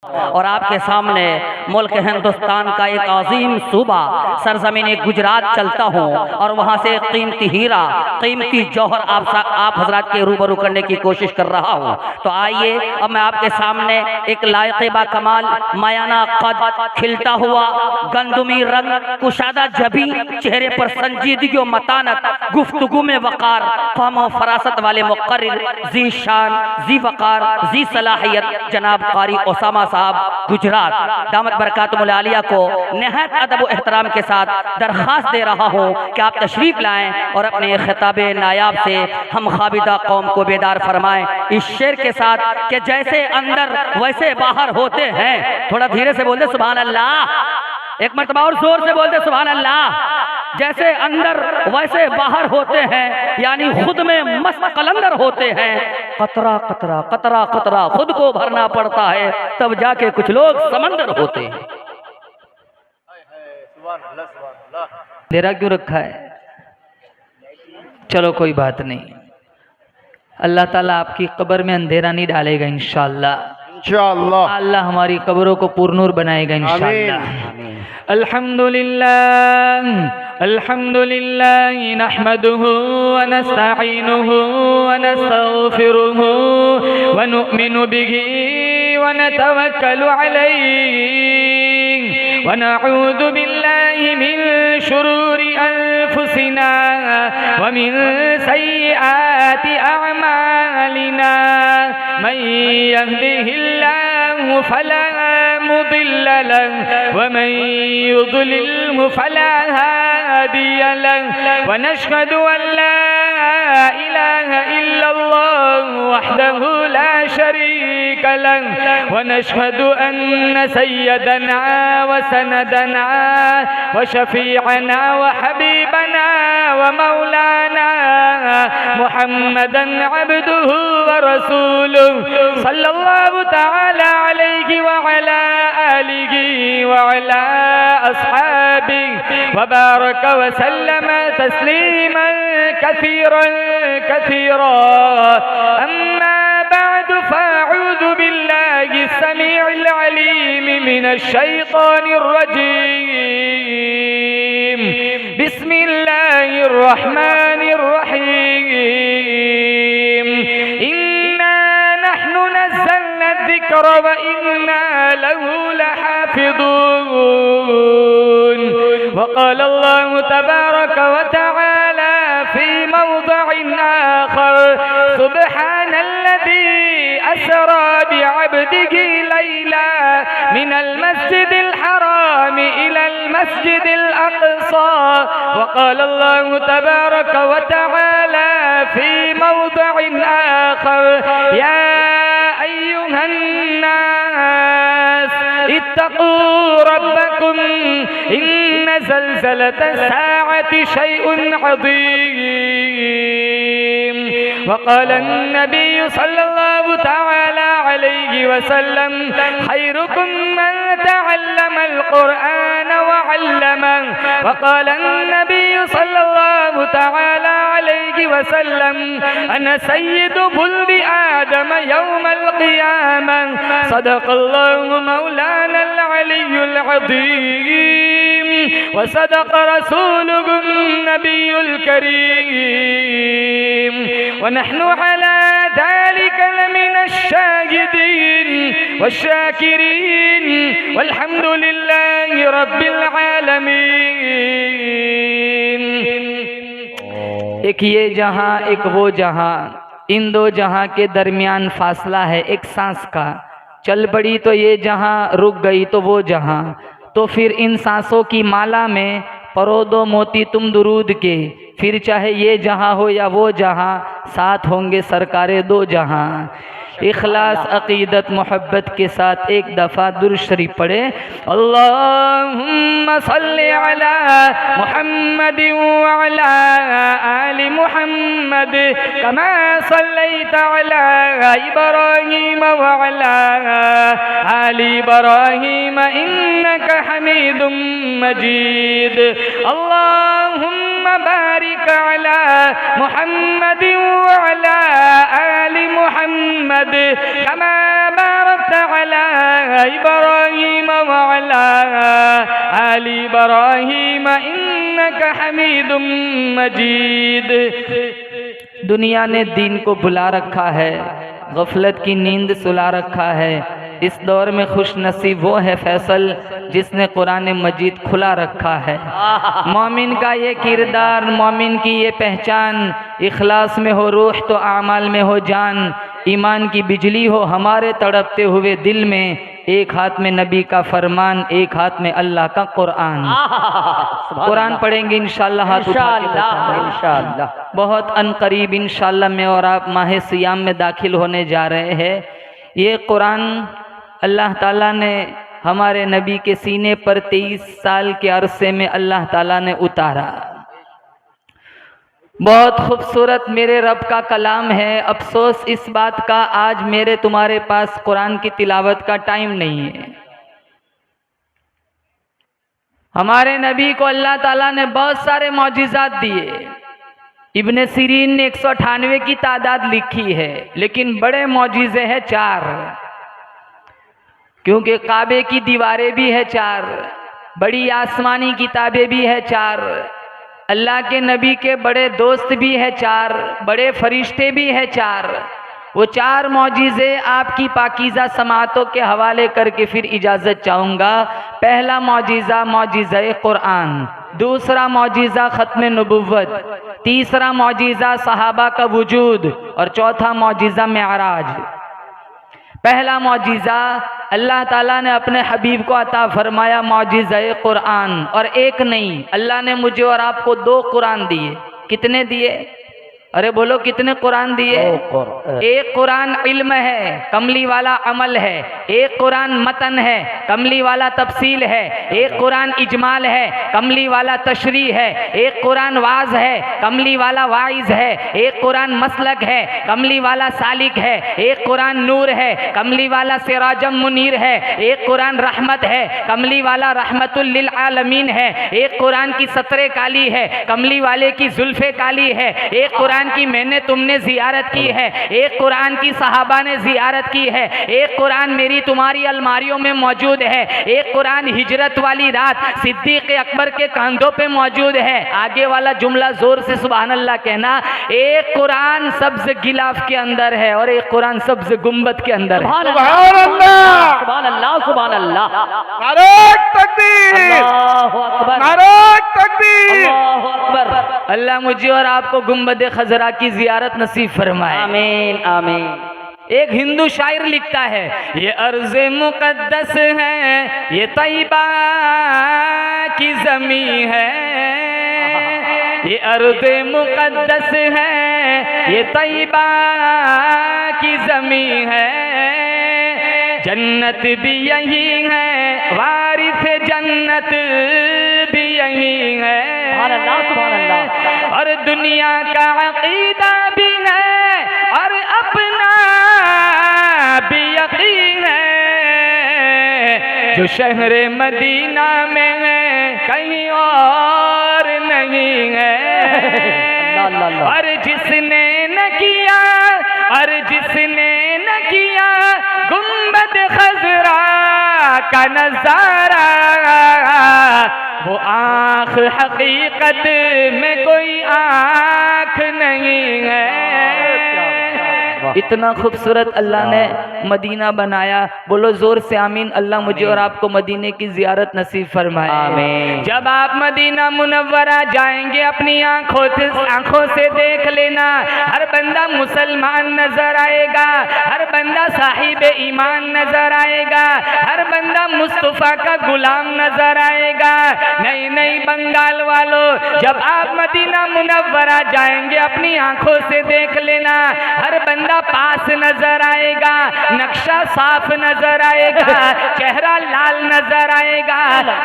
और आपके सामने मुल्क हिंदुस्तान का एक अजीम सूबा सरजमीन गुजरात चलता हूँ और वहाँ से कीमती हीरा, कीमती जौहर आप हजरात के रूबरू करने की कोशिश कर रहा हूँ। तो आइए अब मैं आपके सामने एक लायक़े बा कमाल मायाना कद, खिलता हुआ गंदुमी रंग, कुशादा जबी, चेहरे पर संजीदगी और मतानत, गुफ्तगू में वक़ार, फ़हम और फरासत वाले मुक़र्रिर, जी शान, जी वक़ार, जी सलाहियत जनाब कारी ओसामा साहब गुजरात दामत बरकातुहुल आलिया को निहायत अदब और एहतराम के साथ दरख्वास्त दे रहा हूँ कि आप तशरीफ़ लाएँ और अपने खिताब नायाब से हम ख़ाबिदा कौम को बेदार फरमाएँ इस शेर के साथ कि जैसे अंदर वैसे बाहर होते हैं। थोड़ा धीरे से बोल दे सुभान अल्लाह, एक मरतबा और जोर से बोल दे सुभान अल्लाह। जैसे अंदर वैसे बाहर होते हैं, यानी खुद में मस्त कलंदर होते हैं। कतरा कतरा कतरा कतरा खुद को भरना पड़ता है, तब जाके कुछ लोग समंदर होते हैं। अंधेरा क्यों रखा है? चलो कोई बात नहीं, अल्लाह ताला आपकी कब्र में अंधेरा नहीं डालेगा इंशाअल्लाह। इंशाअल्लाह अल्लाह हमारी कब्रों को पुरनूर बनाएगा इंशाअल्लाह। अल्हम्दुलिल्लाह अल्हम्दुलिल्लाह नहमदुहु व नस्तईनुहु व नस्तगफिरुहु व नु'मिनु बिही व नतवक्कलु अलैहि व नऊज़ु बिल्लाहि मिन शुरूरि अनफुसिना व मिन सय्यिआति अअमालिना मन यहदिहिल्लाहु फला मुदिल्ल लहु व मन युद्लिल्हु फला हादिय लहु व नशहदु अन ला इलाहा इल्लल्लाह वहदहु ला शरीक लहु व नशहदु अन्न सय्यदना व सनदना व शफीअना व हबीबना व मौलाना मुहम्मदन अब्दुहु व रसूलुहु सल्लल्लाहु तआला अलैहि व अला आलिहि व अला अस्हाबिहि व बारक व सल्लम तस्लीमन कसीरन कसीरा। अम्मा बअद फअऊज़ु बिल्लाहि समीइल अलीम मिनश शैतानिर रजीम। बिस्मिल्लाहिर रहमानिर रहीम। इन्ना नहनु नज़्ज़लना ज़िक्र व इन्ना लहु लहाफ़िज़ून। वक़ाल अल्लाहु तबारक व तआला फ़ी मौज़िइन आख़र सुब्हानल्लज़ी असरा बिअब्दिही लैला मिनल मस्जिदिल हराम इलल मस्जिदिल अक़सा। वक़ाल अल्लाहु तबारक व तआला फ़ी मौज़िइन आख़र या अय्युहन नास इत्तक़ू रब्बकुम इन्न ज़ल्ज़लतस्साअति शैउन अज़ीम। वक़ाल अन्नबिय्यु सल्लल्लाहु तआला अलैहि वसल्लम खैरुकुम मन तअल्लमल क़ुरआन व अल्लमह। वक़ाल अन्नबिय्यु सल्लल्लाहु तआला अलैहि वसल्लम अना सय्यिदु वुल्दि आदम यौमल क़ियामह। सदक़ल्लाहु मौलानल अलियुल अज़ीम व सदक़ रसूलुहुन नबियुल करीम व नहनु अला ज़ालिका लमिनश शाहिदीन वश्शाकिरीन वल्हम्दुलिल्लाहि रब्बिल आलमीन। एक ये जहां एक वो जहां, इन दो जहां के दरमियान फासला है एक सांस का। चल पड़ी तो ये जहां, रुक गई तो वो जहां। तो फिर इन सांसों की माला में परो दो मोती तुम दुरूद के, फिर चाहे ये जहां हो या वो जहां, साथ होंगे सरकारे दो जहां। इखलास अकीदत मोहब्बत के साथ एक दफ़ा दुरूद शरीफ पढ़े। अल्लाहुम्मा सल्लि अला मुहम्मद व अला आलि मुहम्मद कमा सल्लैता अला इब्राहीम व अला आलि इब्राहीम इन्नका हमीदुम मजीद। अल्लाहुम्मा बारिक अला मुहम्मद व अला आलि मुहम्मद कमा बारकता अला इब्राहीम व अला आलि इब्राहीम इन्नका हमीदुम मजीद। दुनिया ने दीन को बुला रखा है, गफलत की नींद सुला रखा है। इस दौर में खुश नसीब वो है फैसल जिसने कुरान मजीद खुला रखा है। मोमिन का ये किरदार, मोमिन की ये पहचान, इखलास में हो रूह तो आमाल में हो जान। ईमान की बिजली हो हमारे तड़पते हुए दिल में, एक हाथ में नबी का फरमान, एक हाथ में अल्लाह का कुरान। कुरान पढ़ेंगे इंशाअल्लाह, हाथ उठा के बताएं इंशाअल्लाह। बहुत अनकरीब इंशाअल्लाह मैं और आप माह सियाम में दाखिल होने जा रहे हैं। ये कुरान अल्लाह ताला ने हमारे नबी के सीने पर 23 साल के अरसे में अल्लाह ताला ने उतारा। बहुत खूबसूरत मेरे रब का कलाम है। अफसोस इस बात का आज मेरे तुम्हारे पास कुरान की तिलावत का टाइम नहीं है। हमारे नबी को अल्लाह ताला ने बहुत सारे मौजिज़ात दिए। इब्ने सीरीन ने 198 की तादाद लिखी है, लेकिन बड़े मौजिज़े हैं 4, क्योंकि काबे की दीवारें भी है 4, बड़ी आसमानी किताबें भी है 4, अल्लाह के नबी के बड़े दोस्त भी है 4, बड़े फरिश्ते भी है 4। वो 4 मौजिज़े आपकी पाकीज़ा समातों के हवाले करके फिर इजाज़त चाहूँगा। पहला मौजिज़ा मौजिज़ा कुरान, दूसरा मौजिज़ा ख़त्म नबुव्वत, तीसरा मौजिज़ा सहाबा का वजूद और चौथा मौजिज़ा मेराज। पहला मौजिज़ा अल्लाह ताला ने अपने हबीब को अता फरमाया मौजिज़ा कुरान, और एक नहीं, अल्लाह ने मुझे और आपको 2 कुरान दिए। कितने दिए? अरे बोलो कितने कुरान दिए? एक कुरान इल्म है, कमली वाला अमल है। एक कुरान मतन है, कमली वाला तफसील है। एक कुरान इजमाल है, कमली वाला तशरी है। एक कुरान वाज है, कमली वाला वाइज है। एक कुरान मसलक है, कमली वाला सालिक है। एक कुरान नूर है, कमली वाला सिराजम मुनीर है। एक कुरान रहमत है, कमली वाला रहमतुल लिल आलमीन है। एक कुरान की सतरे काली है, कमली वाले की जुल्फे काली है। एक कुरान की मैंने तुमने जियारत की है, एक कुरान की सहाबा ने जियारत की है। एक कुरान मेरी तुम्हारी अलमारियों में मौजूद है। एक कुरान हिजरत वाली रात सिद्दीक अकबर के कंधों पे मौजूद है। आगे वाला जुमला जोर से सुभान अल्लाह कहना। एक कुरान सब्ज गिलाफ के अंदर है और एक कुरान सब्ज गुम्बद के अंदर है। सुभान अल्लाह, सुभान अल्लाह, सुभान अल्लाह। नारे तकबीर, अल्लाहु अकबर, नारे तकबीर, अल्लाहु अकबर। अल्लाह मुझे और आपको गुम्बद खजरा की जियारत नसीब फरमाए। आमीन आमीन। एक हिंदू शायर लिखता है, ये अर्ज़े मुक़द्दस है, ये तैयबा की ज़मी है। ये अर्ज़े मुक़द्दस है, ये तैयबा की ज़मी है। जन्नत भी यही है, वारिस जन्नत भी यही है। सुभान अल्लाह, सुभान अल्लाह। और दुनिया का अक़ीदा भी है और अपना भी यकीन है। जो शहर मदीना में है कहीं और नहीं है। और जिसने न किया, और जिसने न किया गुम्बद खजरा का नजारा, वो आँख हकीकत में कोई आँख नहीं है। इतना खूबसूरत अल्लाह ने मदीना बनाया। बोलो जोर से आमीन। अल्लाह मुझे और आपको मदीने की जियारत नसीब फरमाए। आमीन। जब आप मदीना मुनव्वरा जाएंगे अपनी आंखों से देख लेना, हर बंदा मुसलमान नजर आएगा, हर बंदा साहिब ईमान नजर आएगा, हर बंदा मुस्तफ़ा का गुलाम नजर आएगा। नहीं नहीं बंगाल वालों, जब आप मदीना मुनव्वरा जाएंगे अपनी आंखों से देख लेना, हर बंदा पास नजर आएगा, नक्शा साफ नजर आएगा, चेहरा लाल नजर आएगा,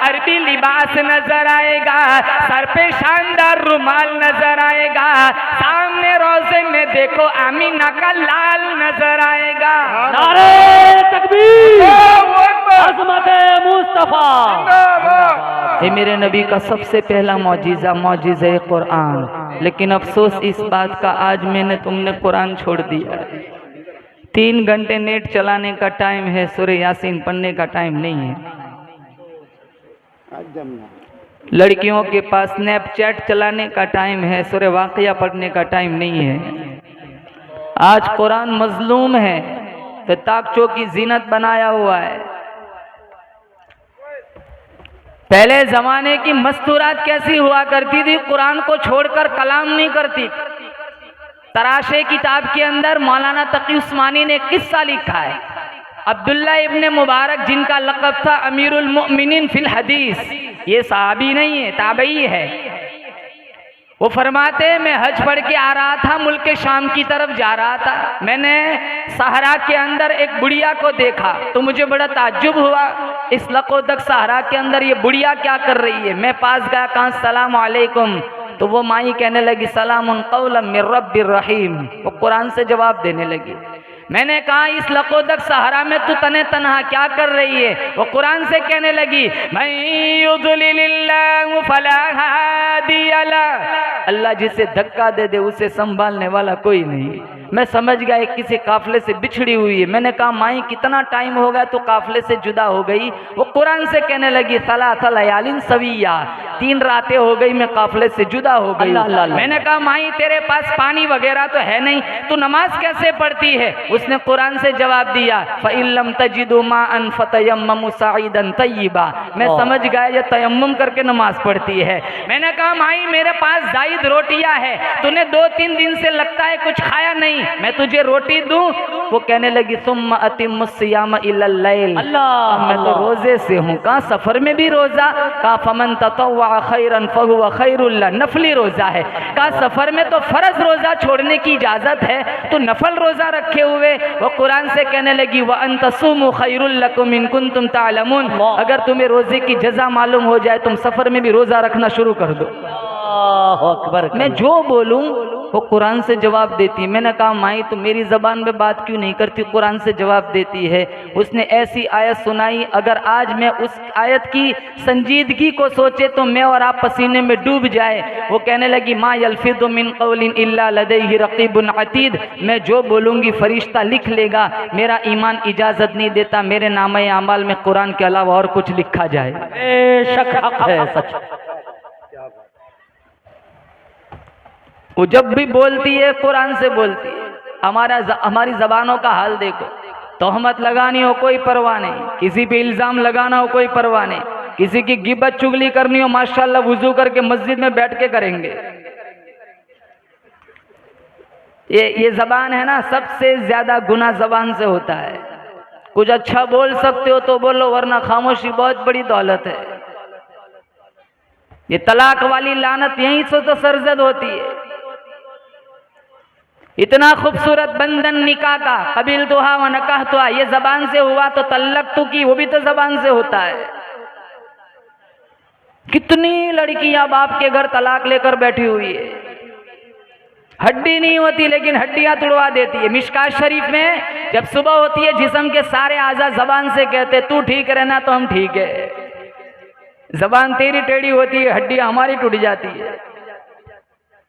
अरबी लिबास नजर आएगा, सर पे शानदार रुमाल नजर आएगा, सामने रोजे में देखो आमीना का लाल नजर आएगा। नारे तकबीर, अज़मत मुस्तफा। ये मेरे नबी का सबसे पहला मौजिज़ा मौजिज़ा कुरान। लेकिन अफसोस इस बात का आज मैंने तुमने कुरान छोड़ दिया। 3 घंटे नेट चलाने का टाइम है, सूरह यासीन पढ़ने का टाइम नहीं है। लड़कियों के पास स्नैपचैट चलाने का टाइम है, सूरह वाक़िया पढ़ने का टाइम नहीं है। आज कुरान मजलूम है तो ताकचों की जीनत बनाया हुआ है। पहले जमाने की मस्तूरात कैसी हुआ करती थी, कुरान को छोड़कर कलाम नहीं करती। तराशे किताब के अंदर मौलाना तकी उस्मानी ने किस्सा लिखा है। अब्दुल्ला इब्ने मुबारक जिनका लक़ब था अमीरुल मुमिनीन फिल हदीस, ये सहाबी नहीं है, ताबई है। वो फरमाते मैं हज पढ़ के आ रहा था, मुल्क शाम की तरफ जा रहा था। मैंने सहरा के अंदर एक बुढ़िया को देखा तो मुझे बड़ा ताज्जुब हुआ, इस लकोदक सहरा के अंदर ये बुढ़िया क्या कर रही है। मैं पास गया, कहा सलाम अलैकुम, तो वो माई कहने लगी सलामुन कौलन मिर रब्बिर रहीम। वो कुरान से जवाब देने लगी। मैंने कहा इस लकोदक सहारा में तू तने तनहा क्या कर रही है। वो कुरान से कहने लगी मैं युद्लिलिल्लाहु फला हादिया ला, अल्लाह जिसे धक्का दे दे उसे संभालने वाला कोई नहीं। मैं समझ गया एक किसी काफले से बिछड़ी हुई है। मैंने कहा माई कितना टाइम हो गया तो काफले से जुदा हो गई। वो कुरान से कहने लगी सलासा लयालिन सविया, 3 रातें हो गई मैं काफले से जुदा हो गई। मैंने कहा माई तेरे पास पानी वगैरह तो है नहीं, तू नमाज कैसे पढ़ती है। उसने कुरान से जवाब दिया फ़इल्लम तजिदु माअन फ़तयम्ममु साइदन तय्यिबा। मैं समझ गया ये तयम्मुम करके नमाज पढ़ती है। मैंने कहा माई मेरे पास जायद रोटियां है, तूने 2-3 दिन से लगता है कुछ खाया नहीं, मैं तुझे रोटी दूं। वो कहने लगी सुम्मा अतिम्मुस सियाम इलल लैल, मैं तो रोजे से हूँ। कहा सफर में भी रोजा। कहा फमन ततव्वा खैरन फहुवा खैरुल लह, नफली रोजा है। कहा सफर में तो फर्ज रोजा छोड़ने की इजाजत है, तो नफल रोजा रखे हुए। वो कुरान से कहने लगी व अन तसूमु खैरुल लकुम इन कुंतुम तालमून, अगर तुम्हें रोजे की जजा मालूम हो जाए तुम सफर में भी रोजा रखना शुरू कर दो। मैं जो बोलूं वो कुरान से जवाब देती। मैंने कहा माई तो मेरी ज़बान में बात क्यों नहीं करती, कुरान से जवाब देती है। उसने ऐसी आयत सुनाई, अगर आज मैं उस आयत की संजीदगी को सोचे तो मैं और आप पसीने में डूब जाए। वो कहने लगी मा यल्फिदु मिन कौलिन इल्ला लदैहि रक़ीबुन अतीद, मैं जो बोलूँगी फरिश्ता लिख लेगा। मेरा ईमान इजाज़त नहीं देता मेरे नामे अमाल में कुरान के अलावा और कुछ लिखा जाए। बेशक हक है, सच। वो जब भी बोलती है कुरान से बोलती है। हमारी ज़बानों का हाल देखो, तोहमत लगानी हो कोई परवाह नहीं, किसी पे इल्ज़ाम लगाना हो कोई परवाह नहीं, किसी की गिबत चुगली करनी हो माशाल्लाह वुजू करके मस्जिद में बैठ के करेंगे। ये ज़बान है ना, सबसे ज़्यादा गुनाह ज़बान से होता है। कुछ अच्छा बोल सकते हो तो बोलो, वरना खामोशी बहुत बड़ी दौलत है। ये तलाक वाली लानत यहीं से तो सरजद होती है। इतना खूबसूरत बंधन निकाह का कबिल तुहा व नकाह तुहा, ये जबान से हुआ तो तल्लक तू की, वो भी तो जबान से होता है। कितनी लड़कियां बाप के घर तलाक लेकर बैठी हुई है, हड्डी नहीं होती लेकिन हड्डियां तुड़वा देती है। मिशकात शरीफ में जब सुबह होती है जिस्म के सारे आज़ा जबान से कहते तू ठीक रहना तो हम ठीक है। जबान तेरी टेढ़ी होती है, हड्डियां हमारी टूट जाती है।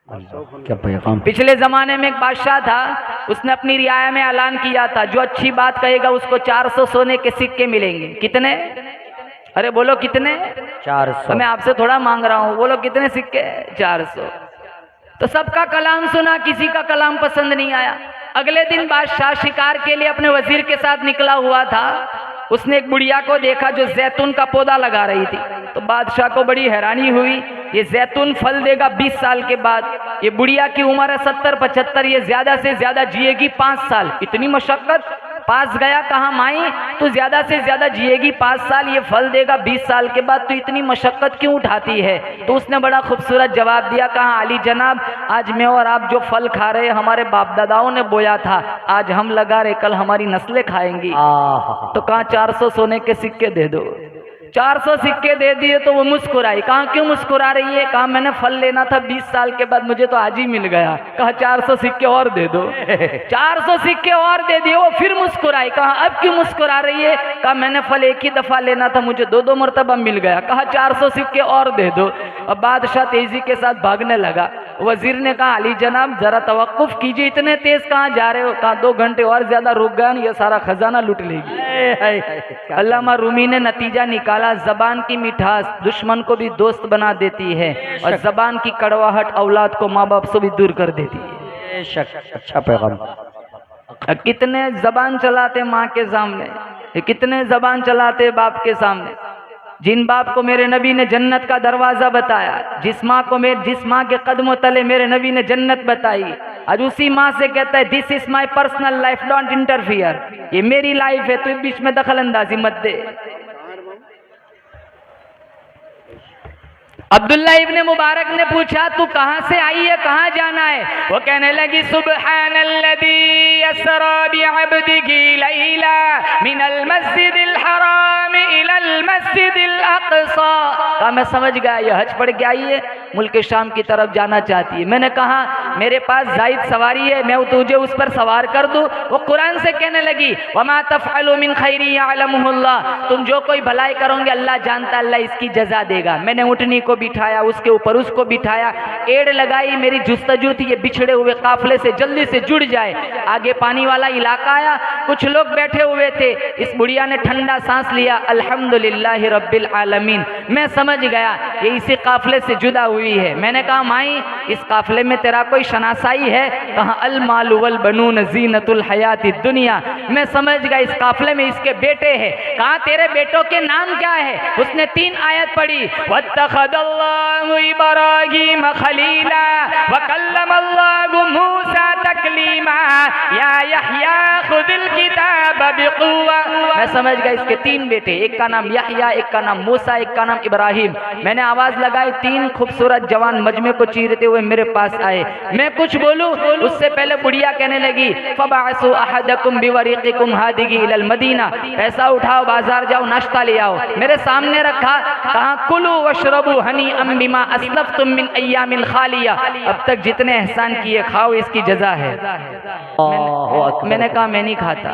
क्या पैगाम। पिछले जमाने में एक बादशाह था, उसने अपनी रियाया में ऐलान किया था जो अच्छी बात कहेगा उसको 400 सोने के सिक्के मिलेंगे। कितने? अरे बोलो कितने? 400। तो मैं आपसे थोड़ा मांग रहा हूँ, बोलो कितने सिक्के? 400। तो सबका कलाम सुना, किसी का कलाम पसंद नहीं आया। अगले दिन बादशाह शिकार के लिए अपने वजीर के साथ निकला हुआ था। उसने एक बुढ़िया को देखा जो जैतून का पौधा लगा रही थी। तो बादशाह को बड़ी हैरानी हुई, ये जैतून फल देगा 20 साल के बाद। ये बुढ़िया की उम्र है 70-75, ये ज्यादा से ज्यादा जिएगी 5 साल। इतनी मशक्कत। पास गया, कहा माई तू ज्यादा से ज्यादा जिएगी 5 साल, ये फल देगा 20 साल के बाद, तो इतनी मशक्कत क्यों उठाती है? तो उसने बड़ा खूबसूरत जवाब दिया, कहा अली जनाब आज मैं और आप जो फल खा रहे हैं हमारे बाप दादाओं ने बोया था, आज हम लगा रहे कल हमारी नस्लें खाएंगी। तो कहा 400 सोने के सिक्के दे दो। 400 सिक्के दे दिए तो वो मुस्कुराई। कहा क्यों मुस्कुरा रही है? कहा मैंने फल लेना था 20 साल के बाद, मुझे तो आज ही मिल गया। कहा 400 सिक्के और दे दो। 400 सिक्के और दे दिए। वो फिर मुस्कुराई। कहा अब क्यों मुस्कुरा रही है? कहा मैंने फल एक ही दफा लेना था, मुझे 2-2 मरतबा मिल गया। कहा 400 सिक्के और दे दो। अब बादशाह तेजी के साथ भागने लगा। वजीर ने कहा अली जनाब जरा तवक्कुफ कीजिए, इतने तेज कहाँ जा रहे हो? कहा 2 घंटे और ज्यादा रुक गया ये सारा खजाना लूट लेगी। अल्लामा रूमी ने नतीजा निकाला, जबान की मिठास दुश्मन को भी दोस्त बना देती है और जबान की कड़वाहट औलाद को माँ बाप से भी दूर कर देती है। अच्छा पैगाम। कितने जबान चलाते माँ के सामने, कितने जबान चलाते बाप के सामने। जिन बाप को मेरे नबी ने जन्नत का दरवाजा बताया, जिस माँ के कदमों तले मेरे नबी ने जन्नत बताई, आज उसी माँ से कहता है this is my personal life, don't interfere, ये मेरी लाइफ है, तू बीच में दखल अंदाजी मत दे। अब्दुल्ला इब्ने मुबारक ने पूछा तू कहाँ से आई है, कहाँ जाना है? वो कहने लगी सुब्हानल्लज़ी यसरा बिअब्दिही लैला मिनल मस्जिदिल हराम इलल मस्जिदिल अक़सा। कहा मैं समझ गया ये हज पढ़ के आई है, मुल्क शाम की तरफ जाना चाहती है। मैंने कहा मेरे पास जायद सवारी है, मैं तुझे उस पर सवार कर दूं। वो कुरान से कहने लगी वमा तफ़अलु मिन खैरि यअलमुहुल्लाह, तुम जो कोई भलाई करोगे अल्लाह जानता, अल्लाह इसकी जजा देगा। मैंने ऊँटनी को बिठाया, उसके ऊपर उसको बिठाया, एड़ लगाई, मेरी जुस्तजू थी ये बिछड़े हुए काफिले से जल्दी से जुड़ जाए। आगे पानी वाला इलाका आया, कुछ लोग बैठे हुए थे, इस बुढ़िया ने ठंडा सांस लिया, अल्हम्दुलिल्लाहि रब्बिल आलमीन, मैं समझ गया ये इसी काफिले से जुदा हुई है। मैंने कहा माई इस काफिले में तेरा कोई शनासाई है? कहा अल मालु वल बनून ज़ीनतुल हयाति दुनिया, मैं समझ गया इस काफिले में इसके बेटे हैं। कहा तेरे बेटों के नाम क्या है? उसने 3 आयत पढ़ी, वत्तखदल्लाहु इब्राहीम खलीला व कल्लमल्लाहु मूसा तकलीमा या यहया खुदिल किताब बिक़ुव्वा। मैं समझ गया इसके 3 बेटे, एक का नाम यहया, एक का नाम मूसा, एक का नाम इब्राहिम। मैंने आवाज लगाई, 3 खूबसूरत जवान मजमे को चीरते हुए मेरे पास आए। मैं कुछ बोलूं उससे पहले बुढ़िया कहने लगी फबासु अहदकुम बिवरीक़िकुम हादिही इलल मदीना, पैसा उठाओ बाजार जाओ नाश्ता ले आओ। मेरे सामने रखा, कहा कुलू वशरबू हनीअम बिमा अस्लफ्तुम मिन अय्यामिल खालिया, अब तक जितने एहसान किए खाओ, इसकी जजा है। मैंने कहा मैं नहीं खाता।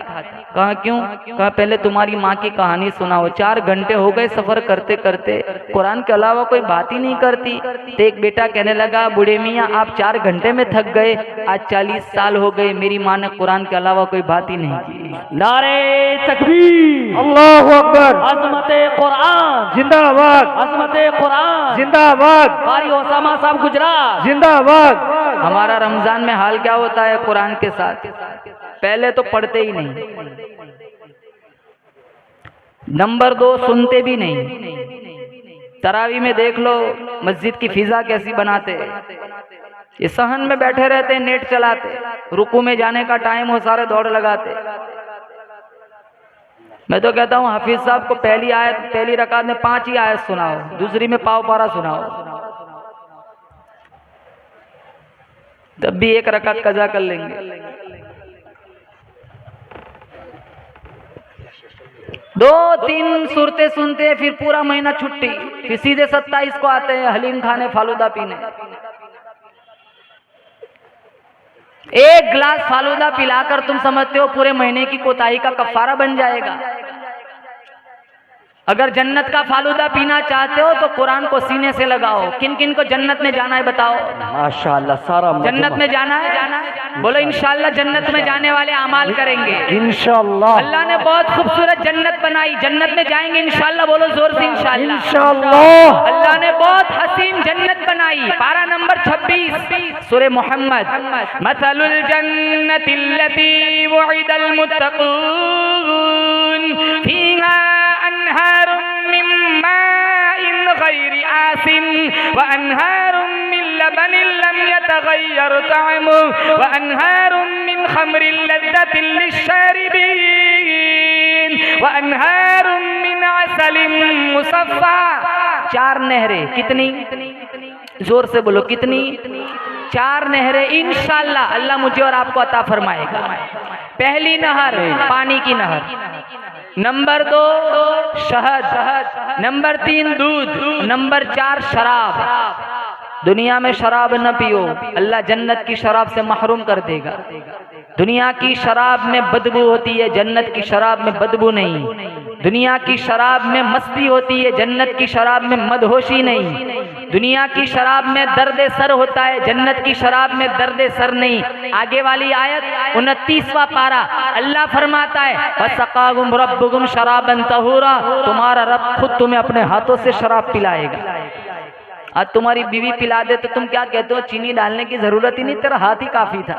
कहा क्यों? कहा पहले तुम्हारी माँ की कहानी सुनाओ, 4 घंटे हो गए सफर करते करते, कुरान के अलावा कोई बात ही नहीं करती। तो एक बेटा कहने लगा बूढ़े मियाँ आप 4 घंटे में थक गए, आज 40 साल हो गए मेरी माँ ने कुरान के अलावा कोई बात ही नहीं की। नारे तकबीर, अल्लाहु अकबर, अज़मते कुरान जिंदाबाद, अज़मते कुरान जिंदाबाद, कारी ओसामा साहब गुजरात जिंदाबाद। हमारा रमजान में हाल क्या होता है कुरान के साथ? पहले तो पढ़ते ही नहीं, नंबर 2 सुनते भी नहीं। तरावी में देख लो मस्जिद की फिजा कैसी बनाते, ये सहन में बैठे रहते, नेट चलाते, रुकू में जाने का टाइम हो सारे दौड़ लगाते। मैं तो कहता हूँ हाफिज साहब को पहली रकात में 5 ही आयत सुनाओ, दूसरी में पाव पारा सुनाओ, तब भी 1 रकात कजा कर लेंगे। 2-3 सूरतें सुनते फिर पूरा महीना छुट्टी, फिर सीधे 27 को आते हैं हलीम खाने फालूदा पीने। 1 गिलास फालूदा पिलाकर तुम समझते हो पूरे महीने की कोताही का कफारा बन जाएगा। अगर जन्नत का फालूदा पीना चाहते हो तो कुरान को सीने से लगाओ। किन किन को जन्नत में जाना है बताओ? माशाअल्लाह सारा जन्नत में जाना है, बोलो इंशाअल्लाह जन्नत में जाने वाले अमाल करेंगे इंशाअल्लाह। अल्लाह ने बहुत खूबसूरत जन्नत बनाई, जन्नत में जाएंगे इंशाअल्लाह, बोलो जोर से इंशाअल्लाह। इंशाअल्लाह। अल्लाह ने बहुत हसीन जन्नत बनाई। पारा नंबर 26 सूरे मोहम्मद, मसलुल जन्नतिल्लती वुइदल मुत्तक़ून फीहा अनहारुम मिन माइन गैरि आसिन व अनहारुम मिन लबनिन लम यतगय्यर तअमुहु व अनहारुम मिन खमरिन लज़्ज़तिन लिश्शारिबीन व अनहारुम मिन असलिन मुसफ़्फ़ा। 4 नहरें, कितनी? जोर से बोलो कितनी? 4 नहरें इंशाअल्लाह अल्लाह मुझे और आपको अता फरमाएगा। पहली नहर पानी की नहर, नंबर 2 शहद, नंबर 3 दूध, नंबर 4 शराब। दुनिया में शराब न पियो, अल्लाह जन्नत की शराब से महरूम कर देगा। दुनिया की शराब में बदबू होती है, जन्नत की शराब में बदबू नहीं। दुनिया की शराब में मस्ती होती है, जन्नत की शराब में मदहोशी नहीं। दुनिया की शराब में दर्द सर होता है, जन्नत की शराब में दर्द सर नहीं। आगे वाली आयत 29वां पारा, अल्लाह फरमाता है फसकाहुम रब्बुहुम शराबन तहूरा, तुम्हारा रब खुद तुम्हें अपने हाथों से शराब पिलाएगा। आज तुम्हारी बीवी पिला दे तो तुम क्या कहते हो, चीनी डालने की जरूरत ही नहीं, तेरा हाथ ही काफी था।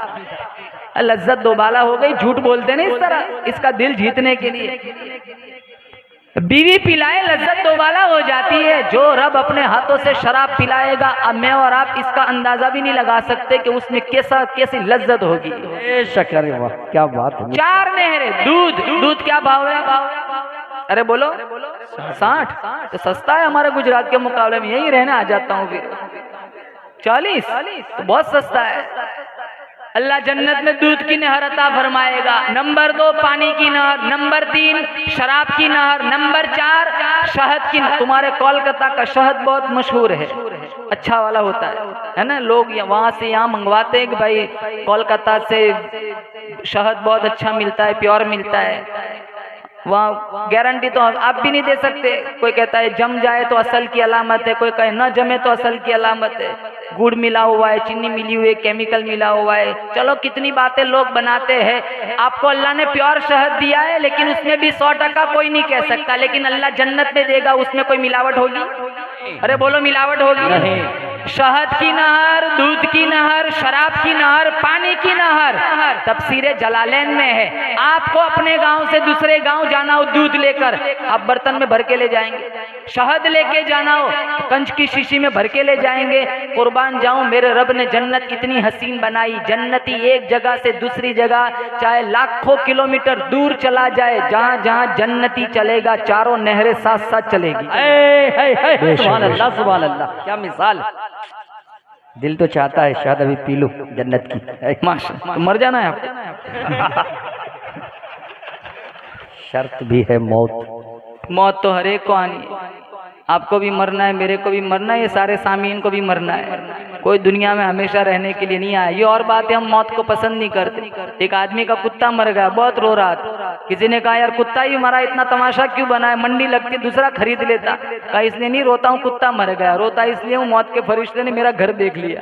लज्जत दोबाला हो गई, झूठ बोलते नहीं इस तरह, इसका दिल जीतने के लिए बीवी पिलाए लज्जत दोबाला हो जाती है। जो रब अपने हाथों से शराब पिलाएगा, अब मैं और आप इसका अंदाजा भी नहीं लगा सकते कि उसमें कैसी लज्जत होगी। शक्कर, वाह क्या बात है। 4 नहरें, दूध क्या भाव है? अरे बोलो 60, तो सस्ता है हमारे गुजरात के मुकाबले में, यही रहने आ जाता हूँ फिर। 40 तो बहुत सस्ता है। अल्लाह जन्नत में दूध की नहर अता फरमाएगा। नंबर 2 पानी की नहर, नंबर 3 शराब की नहर, नंबर 4 शहद की। तुम्हारे कोलकाता का शहद बहुत मशहूर है, अच्छा वाला होता है ना। लोग वहाँ से यहाँ मंगवाते हैं कि भाई कोलकाता से शहद बहुत अच्छा मिलता है, प्योर मिलता है। वहाँ गारंटी तो आप भी नहीं दे सकते। कोई कहता है जम जाए तो असल की अलामत है, कोई कहे न जमे तो असल की अलामत है। गुड़ मिला हुआ है, चीनी मिली हुई है, केमिकल मिला हुआ है। चलो कितनी बातें लोग बनाते हैं। आपको अल्लाह ने प्योर शहद दिया है, लेकिन उसमें भी 100% कोई नहीं कह सकता। लेकिन अल्लाह जन्नत में देगा, उसमें कोई मिलावट होगी? अरे बोलो मिलावट होगी? नहीं। शहद की नहर, दूध की नहर, शराब की नहर, पानी की नहर, तफसीरे जलालैन में है। आपको अपने गांव से दूसरे गांव जाना हो दूध लेकर, आप बर्तन में भर के ले जाएंगे। शहद लेके जाना हो कंच की शीशी में भर के ले जाएंगे। कुर्बान जाऊं, मेरे रब ने जन्नत कितनी हसीन बनाई। जन्नती एक जगह से दूसरी जगह, चाहे लाखों किलोमीटर दूर चला जाए, जहां जहां जन्नती चलेगा, चारों नहरें साथ साथ चलेगी। सुभान अल्लाह, सुभान अल्लाह, क्या मिसाल। दिल तो चाहता है शायद अभी पी लूं जन्नत की। माशा, मर जाना है आपको। शर्त भी है मौत। मौत तो हर एक को आनी है। आपको भी मरना है, मेरे को भी मरना है, ये सारे सामीन को भी मरना है। कोई दुनिया में हमेशा रहने के लिए नहीं आया। ये और बात है, हम मौत को पसंद नहीं करते। एक आदमी का कुत्ता मर गया, बहुत रो रहा था। किसी ने कहा यार कुत्ता ही मरा, इतना तमाशा क्यों बना है, मंडी लगती दूसरा खरीद लेता। कहा इसलिए नहीं रोता हूँ, कुत्ता मर गया। रोता इसलिए हूँ, मौत के फरिश्ते ने मेरा घर देख लिया।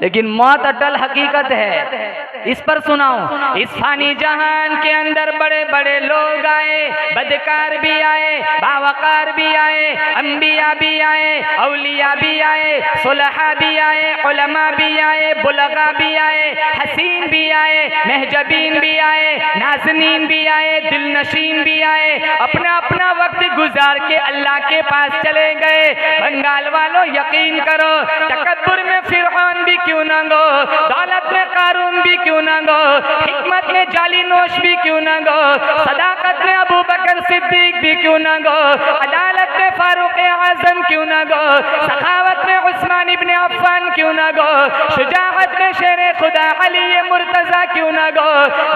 लेकिन मौत अटल हकीकत है। इस पर सुनाऊं, इस फानी जहान के अंदर बड़े बड़े लोग आए, बदकार भी आए, बावकार भी आए, अंबिया भी आए, औलिया भी आए, सुलहा भी आए, उलमा भी आए, बुलगा भी आए, हसीन भी आए, महजबीन भी आए, नाज़नीन भी आए, दिलनशीन भी आए। अपना अपना वक्त गुजार के अल्लाह के पास चले गए। बंगाल वालों यकीन करो, तकब्बुर में फिरौन भी क्यों ना गो, दौलत में कारून भी क्यों ना गो, हिकमत में जाली नोश भी क्यों ना गो, सदाकत में अबू बकर सिद्दीक भी क्यों ना गो, अदालत में फारूक आजम क्यों ना गो, सखावत में उस्मान इब्न अफ़्फ़ान क्यों ना गो, शुजाअत में शेर खुदा अली मुर्तज़ा क्यों ना गो,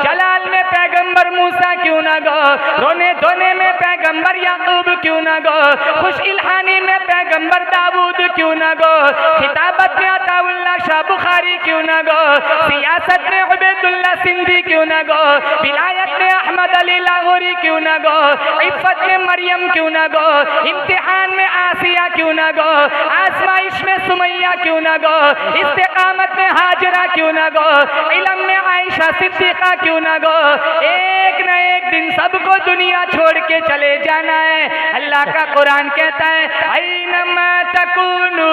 जलाल में पैगंबर मूसा क्यों ना गो, रोने धोने में पैगंबर याकूब क्यों ना गो, खुश इल्हानी में पैगंबर दाऊद क्यों ना गो, खिताबत में अताउल्लाह शाह बुखारी क्यों ना गो, सियासत में उबैदुल्लाह सिंधी क्यों ना गो, विलायत में अहमद अली लाहौरी क्यों ना गो, इफ़्फ़त में मरियम क्यों ना गो, इम्तिहान में आसिया क्यों ना गो, आज़माइश में सुमैया क्यों ना गो, इस्तिकामत में हाजरा क्यों ना गो, इल्म में आयशा सिद्दीक़ा क्यों ना गो। एक न एक दिन सबको दुनिया छोड़ के चले जाना है। अल्लाह का कुरान कहता है ऐनमा तकूनु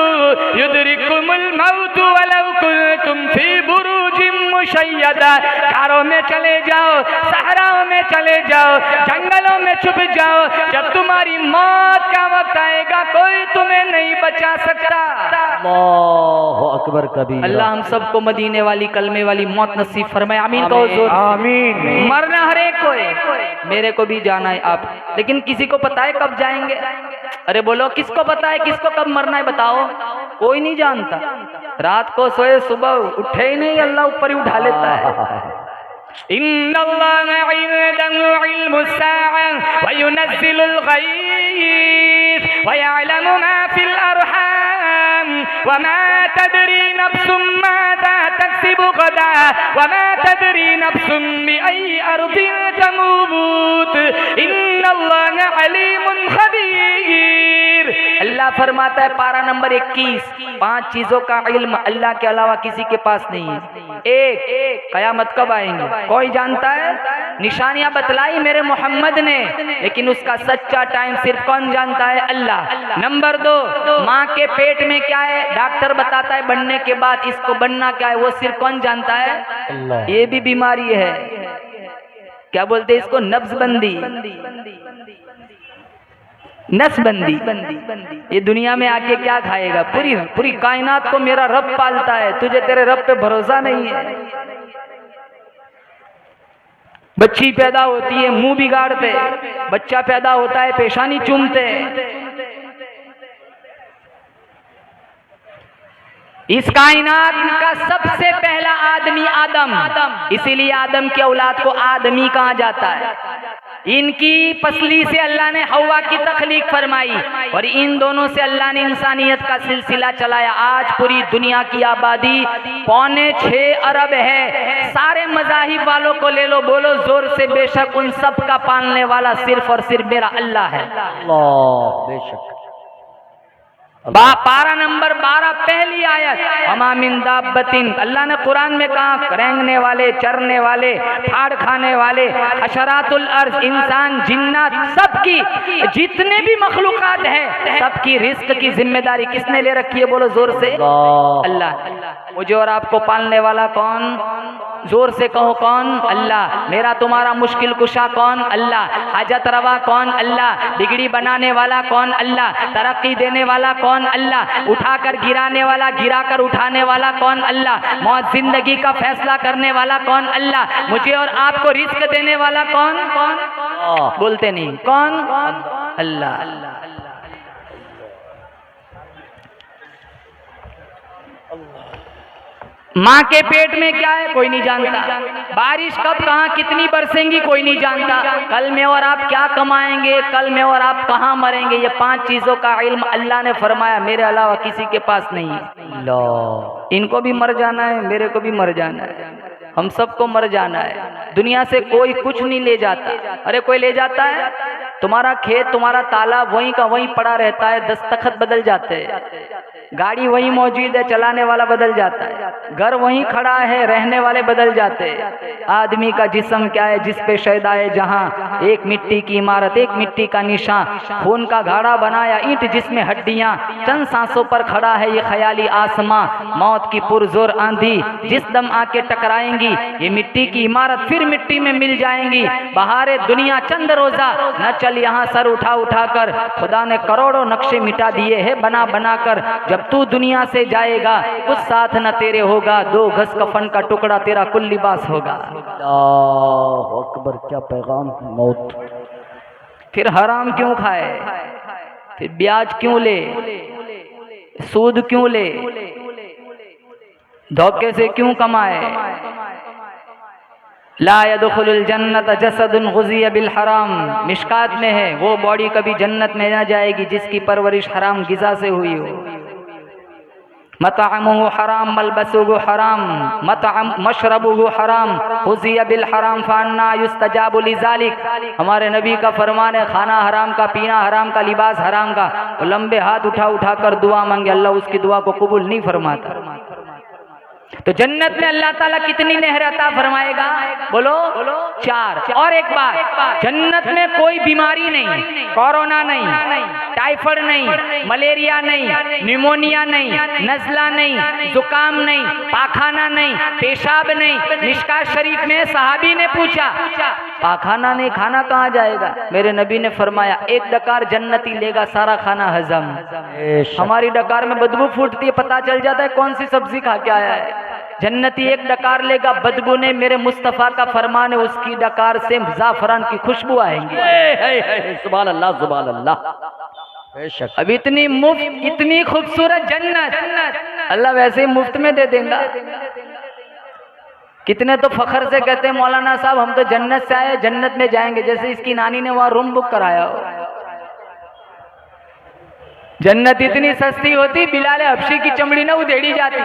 युदरिकुमुल मौत वलौ कुंतुम फी बुरूजिम मुशय्यदा। घरों में चले जाओ, सहराओं में चले जाओ, जंगलों में छुप जाओ, जब तुम्हारी मौत का वक्त आएगा कोई तुम्हें नहीं बचा सकता। अल्लाहु अकबर कबीरा। अल्लाह हम सबको मदीने वाली कलमे वाली मौत नसीब फरमाए। आमीन कहो जोर। आमीन। मरना हर एक को है, मेरे को भी जाना है आप, लेकिन किसी को पता है कब जाएंगे? अरे बोलो किसको पता है किसको कब मरना है? बताओ, कोई नहीं जानता। रात को सोए सुबह उठे ही नहीं, अल्लाह ऊपर ही उठा लेता है। इन्नल्लाह इंदहु इल्मुस्साअ व युनज़्ज़िलुल गैज़ व यअलमु मा फिल अरहाम व मा तदरी नफ्सुम माज़ा तक्सिबु गदा व मा तदरी नफ्सुम बिअय्यि अर्दिन तमूत। इन्नल्लाह अलीमुन खबीर। अल्लाह फरमाता है पारा नंबर 21, 5 चीजों का इल्म अल्लाह के अलावा किसी के पास नहीं है। एक, कयामत कब आएंगे कोई जानता है? निशानियां बतलाई मेरे मोहम्मद ने, लेकिन उसका सच्चा टाइम सिर्फ कौन जानता है? अल्लाह। नंबर 2, माँ के पेट में क्या है डॉक्टर बताता है बनने के बाद इसको बनना क्या है, वो सिर्फ कौन जानता है? अल्लाह। ये भी बीमारी है, क्या बोलते हैं इसको? नब्जबंदी, नसबंदी। ये दुनिया में आके क्या खाएगा? पूरी पूरी कायनात को मेरा रब पालता है, तुझे तेरे रब पे भरोसा नहीं है। बच्ची पैदा होती है मुंह बिगाड़ते, बच्चा पैदा होता है पेशानी चूमते। इस कायनात का सबसे पहला आदमी आदम, इसीलिए आदम की औलाद को आदमी कहा जाता है। इनकी पसली से अल्लाह ने हवा की तख्लीक फरमाई और इन दोनों से अल्लाह ने इंसानियत का सिलसिला चलाया। आज पूरी दुनिया की आबादी 6.25 अरब है। सारे मज़ाहिब वालों को ले लो, बोलो जोर से, बेशक उन सब का पालने वाला सिर्फ और सिर्फ मेरा अल्लाह है। अल्लाह, बेशक। पारा नंबर 12 पहली आयत, अमामिन दाब्बतिन, अल्लाह ने कुरान में कहा रेंगने वाले, चरने वाले, फाड़ खाने वाले, हशरातुल अर्ज, इंसान जिन्नात, सबकी जितने भी मखलूकात है सबकी रिस्क की जिम्मेदारी किसने ले रखी है? बोलो जोर से, अल्लाह। मुझे और आपको पालने वाला कौन? जोर से कहो कौन? अल्लाह। मेरा तुम्हारा मुश्किल कुशा कौन? अल्लाह। हाजत रवा कौन? अल्लाह। बिगड़ी बनाने वाला कौन? अल्लाह। तरक्की देने वाला कौन? अल्लाह। उठाकर गिराने वाला, गिराकर उठाने वाला कौन? अल्लाह। मौत जिंदगी का फैसला करने वाला कौन? अल्लाह। मुझे और आपको रिस्क देने वाला कौन? कौन? बोलते नहीं, कौन? अल्लाह। माँ के पेट में क्या है कोई नहीं जानता। बारिश कब कहाँ कितनी बरसेंगी कोई नहीं जानता। कल में और आप क्या कमाएंगे, कल में और आप कहाँ मरेंगे, ये 5 चीजों का इल्म अल्लाह ने फरमाया मेरे अलावा किसी के पास नहीं है। इनको भी मर जाना है, मेरे को भी मर जाना है, हम सबको मर जाना है। दुनिया से कोई कुछ नहीं ले जाता। अरे कोई ले जाता है? तुम्हारा खेत, तुम्हारा तालाब वहीं का वहीं पड़ा रहता है, दस्तखत बदल जाते हैं, गाड़ी वहीं मौजूद है, चलाने वाला बदल जाता है, घर वहीं खड़ा है, रहने वाले बदल जाते हैं। आदमी का जिस्म क्या है? जिस पे शैदा है जहां, एक मिट्टी की इमारत, एक मिट्टी का निशान, खून का घाड़ा बनाया ईंट जिसमें हड्डियां, चंद सांसों पर खड़ा है ये ख्याली आसमां, मौत की पुरजोर आंधी जिस दम आके टकराएंगी ये मिट्टी की इमारत फिर मिट्टी में मिल जाएंगी। बहारे दुनिया चंद रोजा न चल यहाँ सर उठा उठा कर, खुदा ने करोड़ों नक्शे मिटा दिए हैं बना बना कर। जब तू दुनिया से जाएगा कुछ साथ न तेरे होगा, 2 गज कफन का टुकड़ा तेरा कुल लिबास होगा। अल्लाहु अकबर, क्या पैगाम मौत। फिर हराम क्यों खाए, फिर ब्याज क्यों ले, सूद क्यों ले, धोखे से क्यों कमाए? ला यदखुलुल जन्नत जसदुन गुज़िया बिल हराम, मिशकात में है वो बॉडी कभी जन्नत में न जाएगी जिसकी परवरिश हराम गिज़ा से हुई हो। मतअमुहु हराम मलबसुहु हराम मशरबुहु हराम गुज़िया बिल हराम फअन्ना युस्तजाबु लिज़ालिक। हमारे नबी का फरमान है खाना हराम का, पीना हराम का, लिबास हराम का, तो लंबे हाथ उठा उठा कर दुआ मांगे, अल्लाह उसकी दुआ को कबूल नहीं फरमाता। तो जन्नत में अल्लाह ताला कितनी नहर अता फरमाएगा? बोलो 4। और एक बात, जन्नत में कोई बीमारी नहीं, कोरोना नहीं, टाइफाइड नहीं, मलेरिया नहीं, निमोनिया नहीं, नज़ला नहीं, जुकाम नहीं, पाखाना नहीं, पेशाब नहीं। मिशकात शरीफ में सहाबी ने पूछा पाखाना नहीं, खाना कहाँ जाएगा? मेरे नबी ने फरमाया 1 डकार जन्नती लेगा सारा खाना हजम। हमारी डकार में बदबू फूटती है, पता चल जाता है कौन सी सब्जी खा के आया है। जन्नती 1 डकार लेगा, बदबू ने मेरे मुस्तफ़ा का फरमान है उसकी डकार से ज़ाफ़रान की खुशबू आएंगी। सुभान अल्लाह, सुभान अल्लाह। बेशक। अब इतनी मुफ्त, इतनी खूबसूरत जन्नत अल्लाह वैसे ही मुफ्त में दे देगा। कितने तो फखर से कहते हैं मौलाना साहब हम तो जन्नत से आए, जन्नत में जाएंगे, जैसे इसकी नानी ने वहां रूम बुक कराया हो। जन्नत इतनी सस्ती होती बिलाल हबशी की चमड़ी ना उधेड़ी जाती।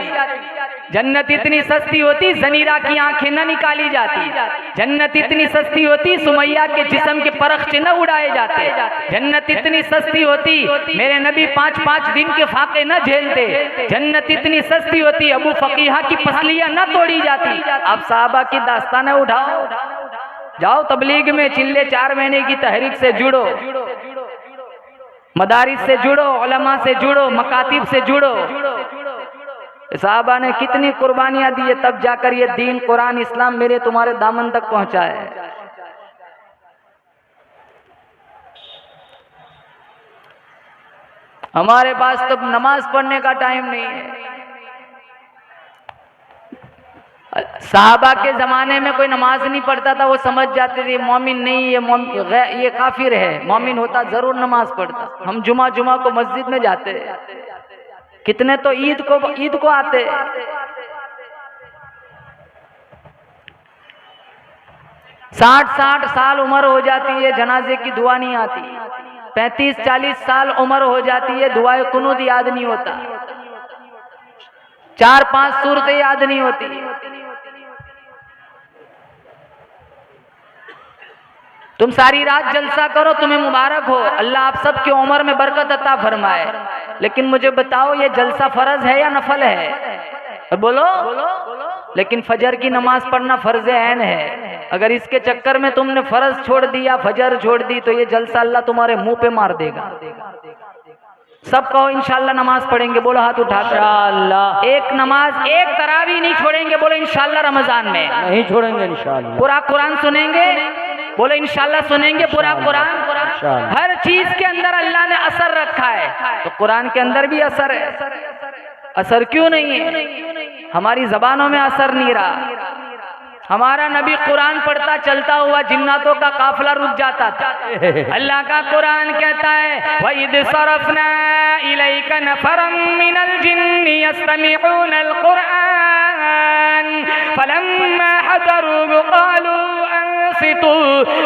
जन्नत इतनी सस्ती होती जनीरा की आंखें न निकाली जाती। जन्नत इतनी सस्ती होती सुमैया के जिस्म के परख्चे न उड़ाए जाते। जन्नत इतनी सस्ती होती मेरे नबी 5-5 दिन के फाके न झेलते। जन्नत इतनी सस्ती होती अबू फकीहा की पसलियां न तोड़ी जाती। आप साहबा की दास्तानें उठाओ, जाओ तबलीग में चिल्ले 4 महीने की तहरीक से जुड़ो, मदारिस से जुड़ो, उलमा से जुड़ो, मकातिब से जुड़ो। साहबा ने कितनी कुर्बानियां दी है तब जाकर ये दीन कुरान इस्लाम मेरे तुम्हारे दामन तक पहुंचा है। हमारे पास तो नमाज पढ़ने का टाइम नहीं है। साहबा के जमाने में कोई नमाज नहीं पढ़ता था, वो समझ जाते थे मोमिन नहीं, ये काफिर है। मोमिन होता जरूर नमाज पढ़ता। हम जुमा को मस्जिद में जाते, कितने तो ईद को आते। साठ साल उम्र हो जाती है, जनाजे की दुआ नहीं आती। 35-40 साल उम्र हो जाती है, दुआए कुनूत याद नहीं होता। 4-5 सूरतें याद नहीं होती। तुम सारी रात जलसा करो, तुम्हें मुबारक हो, अल्लाह आप सब की उम्र में बरकत अता फरमाए। लेकिन मुझे बताओ ये जलसा फर्ज है या नफल है? बोलो। लेकिन फजर की नमाज पढ़ना फर्ज ऐन है। अगर इसके चक्कर में तुमने फर्ज छोड़ दिया, फजर छोड़ दी, तो ये जलसा अल्लाह तुम्हारे मुंह पे मार देगा। सब कहो इंशाल्लाह नमाज पढ़ेंगे, बोलो हाथ उठाकर। इंशाल्लाह एक नमाज, एक तरावी नहीं छोड़ेंगे, बोलो इंशाल्लाह। रमजान में नहीं छोड़ेंगे इंशाल्लाह। पूरा कुरान सुनेंगे, बोलो इंशाल्लाह सुनेंगे पूरा कुरान। हर चीज के अंदर अल्लाह ने असर रखा है, तो कुरान के अंदर भी असर है। असर क्यों नहीं है? हमारी जबानों में असर नहीं रहा। हमारा नबी कुरान पढ़ता चलता हुआ जिन्नातों का काफिला रुक जाता था। अल्लाह का कुरान कहता है वइद सरफना इलैका नफरम मिनल जिन्नि यस्तमिऊनल कुरान फलम्मा हदरूहु क़ालू अंसितू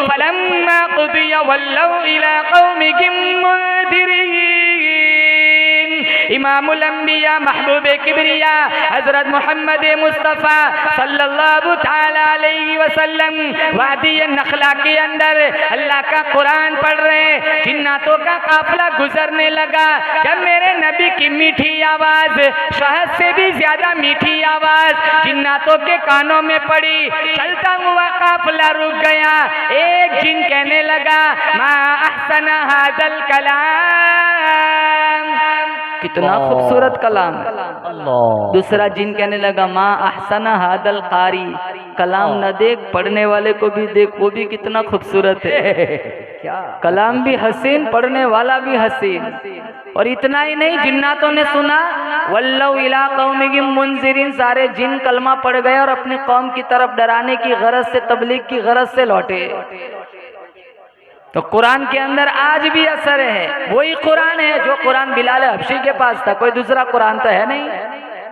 फलम्मा क़ुदिया वल्लौ इला क़ौमिहिम मुनदिरीन। इमामुल अंबिया महबूब किबरिया हजरत मोहम्मद मुस्तफ़ा सल्लल्लाहु ताला अलैहि वसल्लम वादी नखला के अंदर अल्लाह का कुरान पढ़ रहे। जिन्नातों का काफिला गुजरने लगा। जब मेरे नबी की मीठी आवाज, शहद से भी ज्यादा मीठी आवाज जिन्नातों के कानों में पड़ी, चलता हुआ काफिला रुक गया। एक जिन कहने लगा मा अहसन हादल कलाम, कितना खूबसूरत कलाम। दूसरा जिन कहने लगा मा अहसना हादल कारी, कलाम न देख पढ़ने वाले को भी देख, वो भी कितना खूबसूरत है। क्या कलाम भी हसीन, पढ़ने वाला भी हसीन। और इतना ही नहीं, जिन्नातों ने सुना वल्लौ इला कौमिहिम मुनज़िरीन, सारे जिन कलमा पढ़ गए और अपनी कौम की तरफ डराने की गरज से, तबलीग की गरज से लौटे। तो कुरान के अंदर आज भी असर है। वही कुरान है जो कुरान बिलाल हबशी के पास था, कोई दूसरा कुरान तो है नहीं।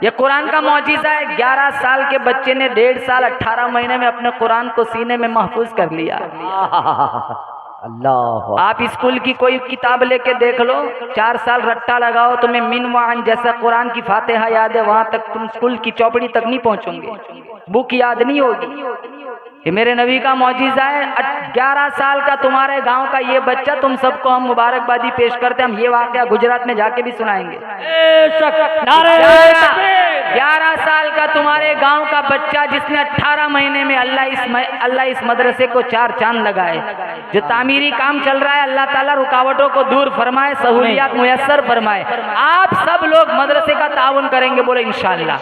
ये कुरान का मौजिज़ा है। 11 साल के बच्चे ने 1.5 साल 18 महीने में अपने कुरान को सीने में महफूज कर लिया। अल्लाह। आप स्कूल की कोई किताब लेके देख लो, 4 साल रट्टा लगाओ, तुम्हें मिन वाहन जैसा कुरान की फातिहा याद है, वहां तक तुम स्कूल की चौपड़ी तक नहीं पहुंचोगे, बुक याद नहीं होगी। ये मेरे नबी का मौजिज़ा है। 11 साल का तुम्हारे गांव का ये बच्चा, तुम सबको हम मुबारकबादी पेश करते हैं। हम ये वाकया गुजरात में जाके भी सुनाएंगे। 11 साल का तुम्हारे गांव का बच्चा जिसने 18 महीने में अल्लाह इस मदरसे को 4 चांद लगाए। जो तामीरी काम चल रहा है, अल्लाह ताला रुकावटों को दूर फरमाए, सहूलियात मुयस्सर फरमाए। आप सब लोग मदरसे का ताउन करेंगे, बोले इंशाअल्लाह।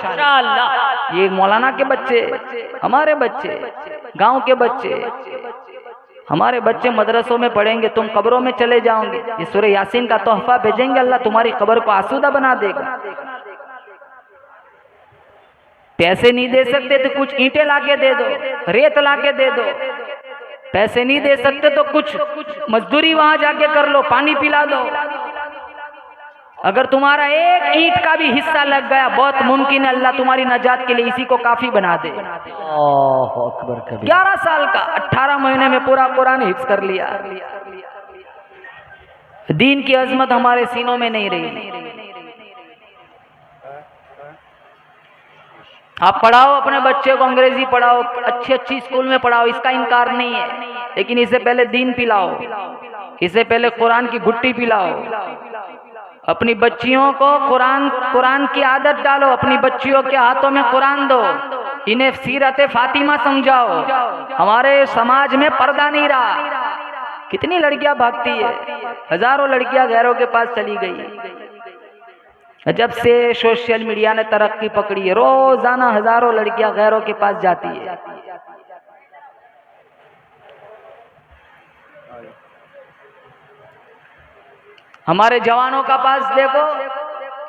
ये मौलाना के बच्चे, हमारे बच्चे, गांव के बच्चे, हमारे बच्चे मदरसों में पढ़ेंगे, तुम कब्रों में चले जाओगे। ये सूरह यासीन का तोहफा भेजेंगे, अल्लाह तुम्हारी कब्र को आसूदा बना देगा। पैसे नहीं दे सकते तो कुछ ईंटें लाके दे दो, रेत लाके दे दो। पैसे नहीं दे सकते तो कुछ मजदूरी वहां जाके कर लो, पानी पिला दो। अगर तुम्हारा एक ईंट का भी हिस्सा लग गया, बहुत मुमकिन है अल्लाह तुम्हारी नजात के लिए इसी को काफी बना दे। 11 साल का 18 महीने में पूरा कुरान हिफ्ज कर लिया। दीन की अजमत हमारे सीनों में नहीं रही। आप पढ़ाओ अपने बच्चे को, अंग्रेजी पढ़ाओ, अच्छी अच्छी स्कूल में पढ़ाओ, इसका इनकार नहीं है, लेकिन इससे पहले दीन पिलाओ, इससे पहले कुरान की गुट्टी पिलाओ। अपनी बच्चियों को कुरान की आदत डालो, अपनी बच्चियों के हाथों में कुरान दो, इन्हें सीरत फातिमा समझाओ। हमारे समाज में पर्दा नहीं रहा, कितनी लड़कियां भागती है, हजारों लड़कियां गैरों के पास चली गई। जब से सोशल मीडिया ने तरक्की पकड़ी है, रोजाना हजारों लड़कियां गैरों के पास जाती है। हमारे जवानों का पास देखो,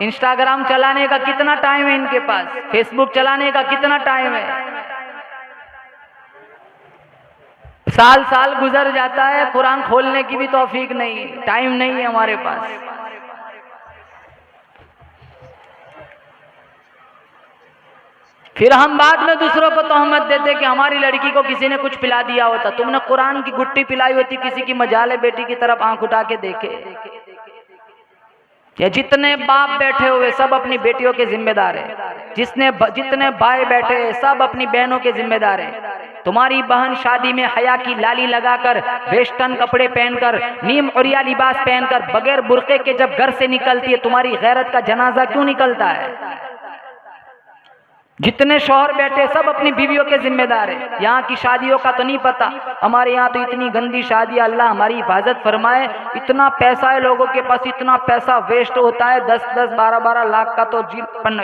इंस्टाग्राम चलाने का कितना टाइम है इनके पास, फेसबुक चलाने का कितना टाइम है। साल साल गुजर जाता है, कुरान खोलने की भी तौफीक नहीं, टाइम नहीं है हमारे पास। फिर हम बाद में दूसरों को तोहमत देते कि हमारी लड़की को किसी ने कुछ पिला दिया होता, तुमने कुरान की गुट्टी पिलाई होती, किसी की मजाले बेटी की तरफ आंख उठा के देखे। ये जितने बाप बैठे हुए सब अपनी बेटियों के जिम्मेदार हैं, जितने भाई बैठे हैं सब अपनी बहनों के जिम्मेदार हैं। तुम्हारी बहन शादी में हया की लाली लगाकर, वेस्टर्न कपड़े पहनकर, नीम उरिया लिबास पहनकर, बगैर बुर्के के जब घर से निकलती है, तुम्हारी गैरत का जनाजा क्यों निकलता है? जितने शौहर बैठे सब अपनी बीवियों के जिम्मेदार हैं। यहाँ की शादियों का तो नहीं पता, हमारे यहाँ तो इतनी गंदी शादी, अल्लाह हमारी हिफाजत फरमाए। इतना पैसा है लोगों के पास, इतना पैसा वेस्ट होता है, 10-10, 12-12 लाख का तो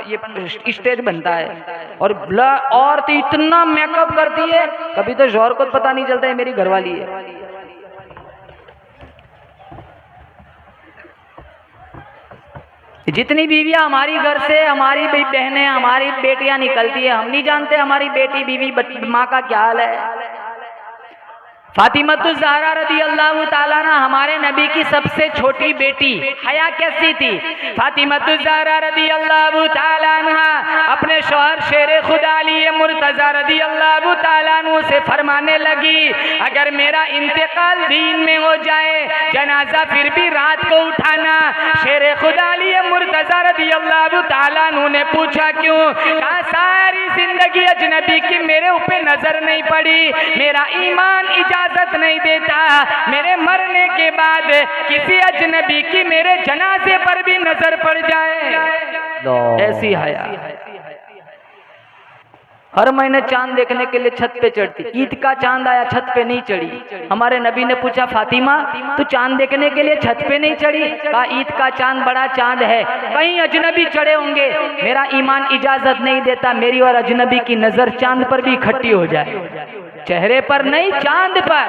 ये स्टेज बनता है, और औरत इतना मेकअप करती है, कभी तो शौहर को पता नहीं चलता है मेरी घरवाली है। जितनी बीवियां हमारी घर से, हमारी बहनें, हमारी बेटियां निकलती है, हम नहीं जानते हमारी बेटी बीवी माँ का क्या हाल है। फातिमतुज़ ज़हरा रज़ी अल्लाह ताला अन्हा हमारे नबी की सबसे छोटी बेटी। हया कैसी थी? फातिमतुज़ ज़हरा रज़ी अल्लाह ताला अन्हा अपने शौहर शेर खुदा अली मुर्तज़ा रज़ी अल्लाह ताला अन्हु से फरमाने लगी, अगर मेरा इंतकाल दीन में हो जाए, जनाजा फिर भी रात को उठाना। शेर खुदा अली मुर्तज़ा रज़ी अल्लाह ताला अन्हु ने पूछा क्यों? कहा सारी जिंदगी अजनबी की मेरे ऊपर नजर नहीं पड़ी, मेरा ईमान इजाजत नहीं देता मेरे मरने के बाद किसी अजनबी की मेरे जनाजे पर भी नजर पड़ जाए। ऐसी हया। हर महीने चांद देखने के लिए छत पे चढ़ती, ईद का चांद आया छत पे नहीं चढ़ी। हमारे नबी ने पूछा फातिमा तू चांद देखने के लिए छत पे नहीं चढ़ी? कहा ईद का चांद बड़ा चांद है, कहीं अजनबी चढ़े होंगे, मेरा ईमान इजाजत नहीं देता मेरी और अजनबी की नजर चांद पर भी इकट्ठी हो जाए, चेहरे पर नहीं चांद पर।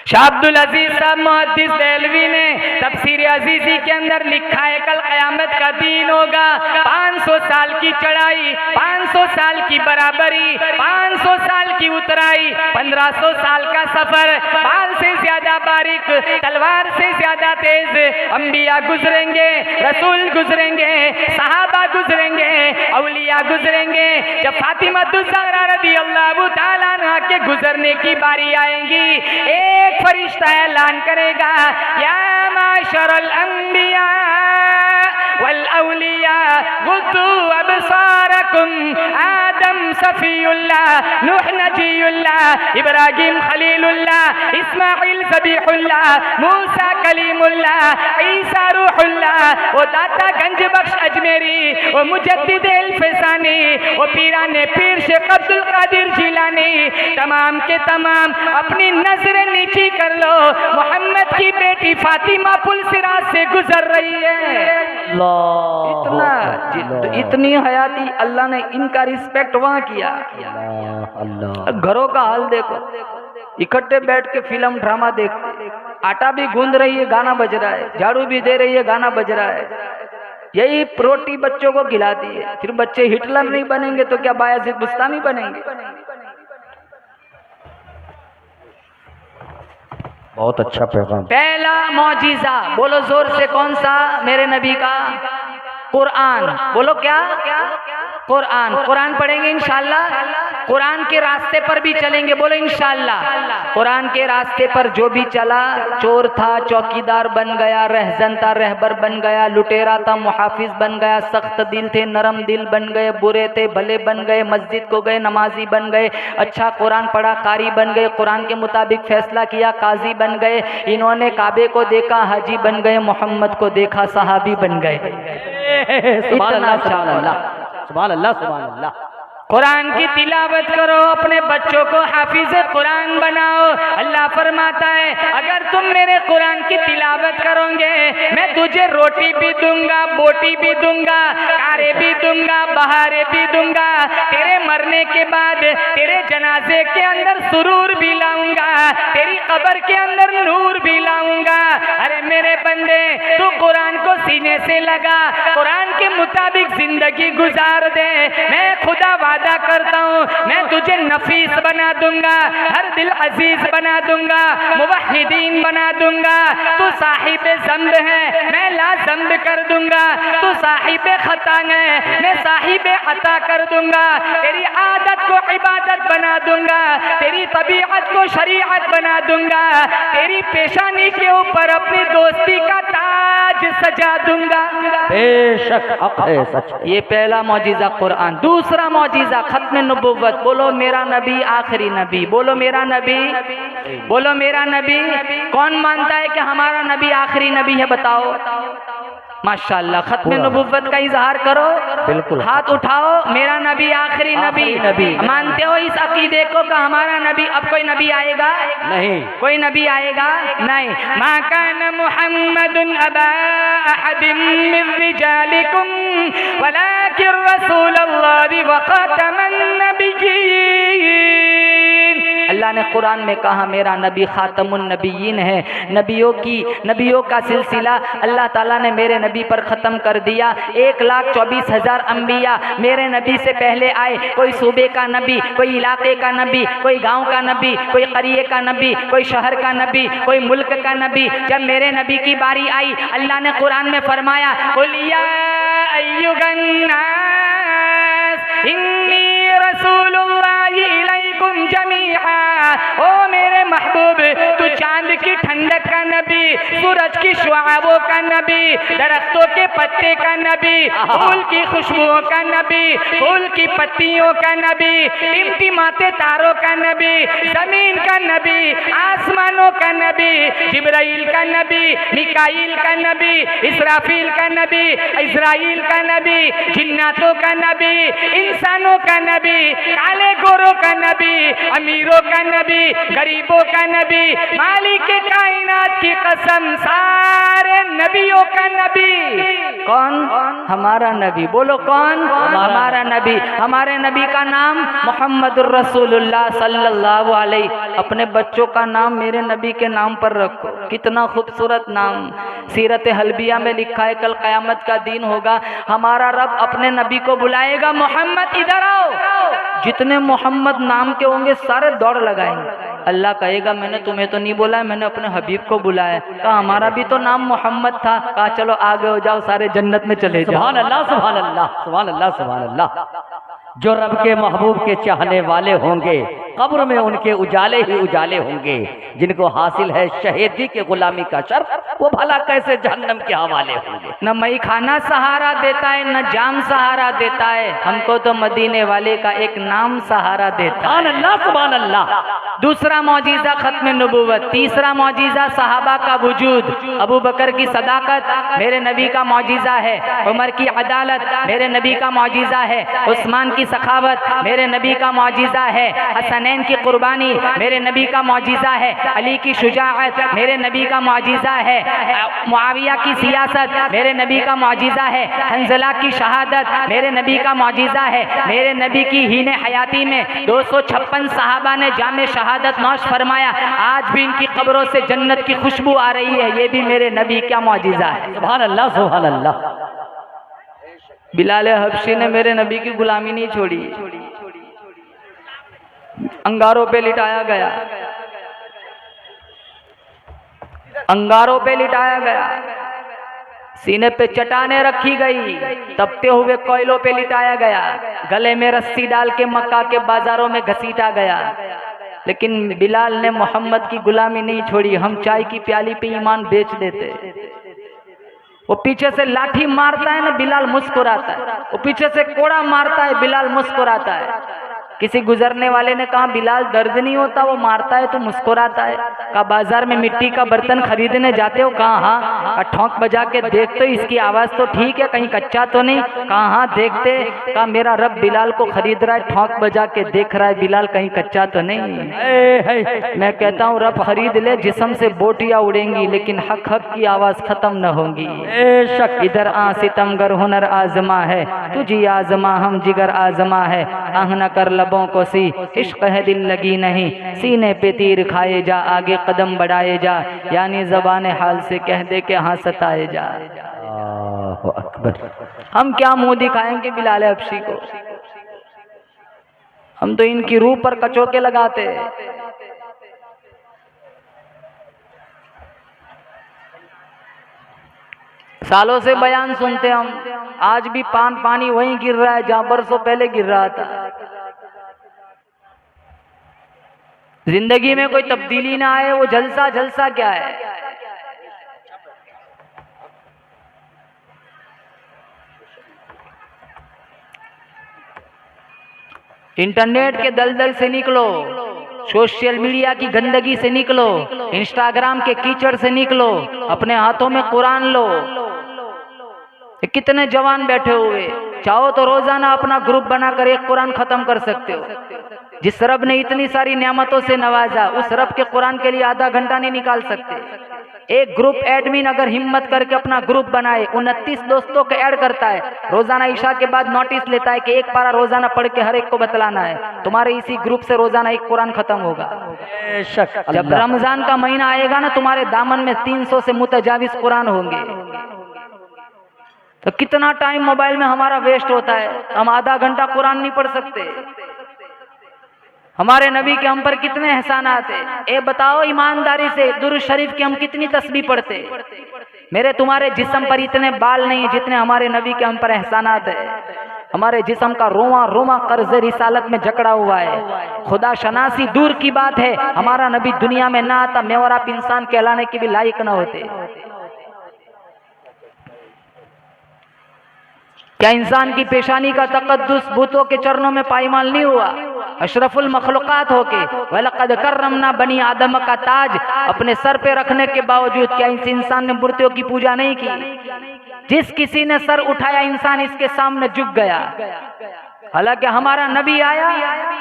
शाह अब्दुल अजीज साहब मुहद्दिस देहलवी ने तफसीर अजीजी के अंदर लिखा है, कल क़यामत का दिन होगा, 500 साल की चढ़ाई, 500 साल की बराबरी, 500 साल की उतराई, 1500 साल का सफर, बाल से ज्यादा बारीक, तलवार से ज्यादा तेज अंबिया गुजरेंगे, रसूल गुजरेंगे, सहाबा गुजरेंगे, औलिया गुजरेंगे। जब फातिमतुज़ ज़हरा रज़ी अल्लाह ताला अन्हा के गुजरने की बारी आएगी, एक फरिश्ता ऐलान करेगा, या माशरल अंबिया वल औलिया गुद्दू अबसारकुम, आदम सफीउल्लाह, नूह नजीउल्लाह, इब्राहिम खलीलुल्लाह, इस्माइल ज़बीहुल्लाह, मूसा कलीमुल्लाह, ईसा रूहुल्लाह, वो दाता गंज बख्श अजमेरी, वो मुजद्दिद अल-फैसानी, वो पीराने पीर शेख अब्दुल कादिर जिलानी, तमाम के तमाम अपनी नजरें नीची कर लो, मोहम्मद की बेटी फातिमा पुल सिराज से गुजर रही है। इतनी हयाती अल्लाह ने इनका रिस्पेक्ट वहाँ किया। घरों का हाल देखो, इकट्ठे बैठ के फिल्म ड्रामा देखते, आटा भी गूंद रही है गाना बज रहा है, झाड़ू भी दे रही है गाना बज रहा है, यही रोटी बच्चों को खिलाती है। फिर बच्चे हिटलर नहीं बनेंगे तो क्या बायाज़िद बुस्तामी बनेंगे? बहुत अच्छा पैगाम। पहला मौजिज़ा बोलो जोर से, कौन सा? मेरे नबी का कुरान। बोलो क्या? कुरान। कुरान पढ़ेंगे इंशाल्लाह, कुरान के रास्ते पर भी चलेंगे, बोलो इंशाल्लाह। कुरान के रास्ते पर जो भी चला, चोर था चौकीदार बन गया, रहजन था रहबर बन गया, लुटेरा था मुहाफिज बन गया, सख्त दिल थे नरम दिल बन गए, बुरे थे भले बन गए, मस्जिद को गए नमाजी बन गए, अच्छा कुरान पढ़ा कारी बन गए, कुरान के मुताबिक फैसला किया काजी बन गए, इन्होंने काबे को देखा हाजी बन गए, मोहम्मद को देखा सहाबी बन गए। सुभान अल्लाह, सुभान अल्लाह, सुभान अल्लाह, सुभान अल्लाह। कुरान की तिलावत करो, अपने बच्चों को हाफिज कुरान बनाओ। अल्लाह फरमाता है अगर तुम मेरे कुरान की तिलावत करोगे मैं तुझे रोटी भी दूंगा, बोटी भी दूंगा, कारे भी दूंगा, बहारे भी दूंगा, तेरे मरने के बाद तेरे जनाजे के अंदर सुरूर भी लाऊंगा, तेरी कब्र के अंदर नूर भी लाऊंगा। अरे मेरे बंदे तू कुरान को सीने से लगा, कुरान के मुताबिक जिंदगी गुजार दे, मैं खुदा वादा करता हूँ मैं तुझे नफीस बना दूंगा, हर दिल अजीज बना दूंगा, मुवहिदीन बना दूंगा। तू साहिबे ज़म्ब है मैं लाज़म्ब कर दूंगा, तू साहिबे खता है मैं साहिबे अता कर दूंगा, तेरी आदत को इबादत बना दूंगा, तेरी तबीयत को शरीयत बना दूंगा, तेरी पेशानी के ऊपर अपनी दोस्ती का ताज सजा दूंगा। बेशक हक है, सच है। ये पहला मौजिज़ा कुरान। दूसरा मौजिज़ा खत्म नबुव्वत। बोलो मेरा नबी आखिरी नबी, बोलो मेरा नबी, बोलो मेरा नबी। कौन मानता है कि हमारा नबी आखिरी नबी है बताओ? माशाअल्लाह, खत्म नबुव्वत का इजहार करो, बिल्कुल हाथ उठाओ। मेरा नबी आखिरी नबी। मानते हो इस अकीदे को का हमारा नबी? अब कोई नबी आएगा नहीं, कोई नबी आएगा नहीं। मा कान मुहम्मदुन अबा अहदिम मिन रिजालिकुम वलाकिन रसूलुल्लाहि व खातमन नबिय्यीन। अल्लाह ने कुरान में कहा मेरा नबी खातमुन नबिय्यीन है। नबियों का सिलसिला अल्लाह ताला ने मेरे नबी पर ख़त्म कर दिया। 1,24,000 अम्बिया मेरे नबी से पहले आए। कोई सूबे का नबी, कोई इलाके का नबी, कोई गांव का नबी, कोई करिए का नबी, कोई शहर का नबी, कोई मुल्क का नबी। जब मेरे नबी की बारी आई अल्लाह ने कुरान में फरमाया कुल या अय्युहन नास इन्नी रसूलुल्लाहि इलैकुम जमीआ। ओ मेरे महबूब तू चांद की ठंडक का नबी, सूरज की शुआबों का नबी, दरख्तों के पत्ते का नबी, फूल की खुशबुओं का नबी, फूल की पत्तियों का नबी, टिमटिमाते तारों का नबी, जमीन का नबी, आसमानों का नबी, जिब्राइल का नबी, मिकाइल का नबी, इसराफील का नबी, इज़राइल का नबी, जिन्नातों का नबी, इंसानों का नबी, काले गोरों का नबी, अमीरों का नबी, गरीबों का नबी, मालिक कायनात की कसम सारे नबियों का नबी। कौन? हमारा नबी। बोलो कौन? हमारा नबी। हमारे नबी का नाम मुहम्मदुर रसूलुल्लाह सल्लल्लाहु अलैहि। अपने बच्चों का नाम मेरे नबी के नाम पर रखो। कितना खूबसूरत नाम। सीरत हलबिया में लिखा है कल क़यामत का दिन होगा, हमारा रब अपने नबी को बुलाएगा मोहम्मद इधर आओ। जितने मोहम्मद नाम के होंगे सारे दौड़ लगाएंगे। अल्लाह कहेगा मैंने तुम्हें तो नहीं बुलाया, मैंने अपने हबीब को बुलाया। कहा हमारा भी तो नाम मोहम्मद था। कहा चलो आगे हो जाओ, सारे जन्नत में चले जाओ। सुभान अल्लाह, सुभान अल्लाह, सुभान अल्लाह, सुभान अल्लाह। जो रब के महबूब के चाहने वाले होंगे कब्र में उनके उजाले ही उजाले होंगे। जिनको हासिल है शहीदी के गुलामी का शर्फ वो भला कैसे जहन्नम के हवाले होंगे। न मई खाना सहारा देता है न जाम सहारा देता है, हमको तो मदीने वाले का एक नाम सहारा देता है। सुभान अल्लाह, सुभान अल्लाह। दूसरा मौजिज़ा खत्म नबुव्वत। तीसरा मौजिज़ा सहाबा का वजूद। अबू बकर की सदाकत मेरे नबी का मौजिज़ा है। उमर की अदालत मेरे नबी का मौजिज़ा है। उस्मान की सखावत मेरे नबी का मौजिज़ा है। हसनैन की कुर्बानी मेरे नबी का मौजिज़ा है। अली की शुजाअत मेरे नबी का मौजिज़ा है। मुआविया की सियासत मेरे नबी का मौजिज़ा है। हंज़ला की शहादत मेरे नबी का मौजिज़ा है। मेरे नबी की हीने हयाती में 256 सहाबा ने जामे शहादत नौश फरमाया। आज भी इनकी कब्रों से जन्नत की खुशबू आ रही है। ये भी मेरे नबी का मौजिज़ा है। सुभान अल्लाह, सुभान अल्लाह। बिलाल हबशी ने मेरे नबी की गुलामी नहीं छोड़ी। अंगारों पे लिटाया गया, अंगारों पे लिटाया गया, सीने पे चट्टाने रखी गई, तपते हुए कोयलों पे लिटाया गया, गले में रस्सी डाल के मक्का के बाजारों में घसीटा गया। लेकिन बिलाल ने मोहम्मद की गुलामी नहीं छोड़ी। हम चाय की प्याली पे ईमान बेच देते। वो पीछे से लाठी मारता है ना, बिलाल मुस्कुराता है। वो पीछे से कोड़ा मारता है, बिलाल मुस्कुराता है। किसी गुजरने वाले ने कहा, बिलाल दर्द नहीं होता, वो मारता है तो मुस्कुराता है। कहा, बाजार में मिट्टी का बर्तन खरीदने जाते हो? कहा हाँ। ठोंक बजा के देख तो इसकी आवाज तो ठीक है, कहीं कच्चा तो नहीं? कहा हाँ देखते। कहा, मेरा रब बिलाल को खरीद रहा है, ठोंक बजा के देख रहा है, बिलाल कहीं कच्चा तो नहीं? मैं कहता हूँ रब खरीद ले, जिस्म से बोटियां उड़ेंगी लेकिन हक हक की आवाज खत्म न होगी। इधर आ सितमगर हुनर आजमा है, तुझी आजमा हम जिगर आजमा है। आह न कर लबों को सी, इश्क है दिल लगी नहीं, सीने पे तीर खाए जा, आगे कदम बढ़ाए जा, यानी ज़बान हाल से कह दे के हाँ सताए जा। हम क्या मुंह दिखाएंगे बिलाल हबशी को? हम तो इनकी रूह पर कचोके लगाते। सालों से बयान सुनते हम, आज भी पानी वहीं गिर रहा है जहां बरसों पहले गिर रहा था। जिंदगी में कोई तब्दीली ना आए, वो जलसा क्या है? इंटरनेट के दलदल से निकलो, सोशल मीडिया की गंदगी से निकलो, इंस्टाग्राम के कीचड़ से निकलो, अपने हाथों में कुरान लो। कितने जवान बैठे हुए, चाहो तो रोजाना अपना ग्रुप बनाकर एक कुरान खत्म कर सकते हो। जिस रब ने इतनी सारी नेमतों से नवाजा, उस रब के कुरान के लिए आधा घंटा नहीं निकाल सकते। एक ग्रुप एडमिन अगर हिम्मत करके अपना ग्रुप बनाए, 29 दोस्तों को ऐड करता है, रोजाना ईशा के बाद नोटिस लेता है कि एक पारा रोजाना पढ़ के हर एक को बतलाना है, तुम्हारे इसी ग्रुप से रोजाना एक कुरान खत्म होगा। जब रमजान का महीना आएगा ना, तुम्हारे दामन में 300 से मुतजाविज कुरान होंगे। तो कितना टाइम मोबाइल में हमारा वेस्ट होता है, हम आधा घंटा कुरान नहीं पढ़ सकते। हमारे नबी के हम पर कितने एहसानात हैं। ए बताओ ईमानदारी से, दुरूद शरीफ की हम कितनी तस्बीह पढ़ते? मेरे तुम्हारे जिस्म पर इतने बाल नहीं है जितने हमारे नबी के हम पर एहसानात है। हमारे जिस्म का रोमा रोमा कर्ज रिसालत में जकड़ा हुआ है। खुदा शनासी दूर की बात है, हमारा नबी दुनिया में ना आता, मैं और आप इंसान कहलाने के भी लायक न होते। क्या इंसान की पेशानी का तकद्दुस बूतों के चरणों में पाईमाल नहीं हुआ? अशरफुल मखलूकात होके वलक़द कर्रमना बनी आदम का ताज अपने सर पे रखने के बावजूद क्या इस इंसान ने मूर्तियों की पूजा नहीं की? जिस किसी ने सर उठाया, इंसान इसके सामने झुक गया। हालांकि हमारा नबी आया,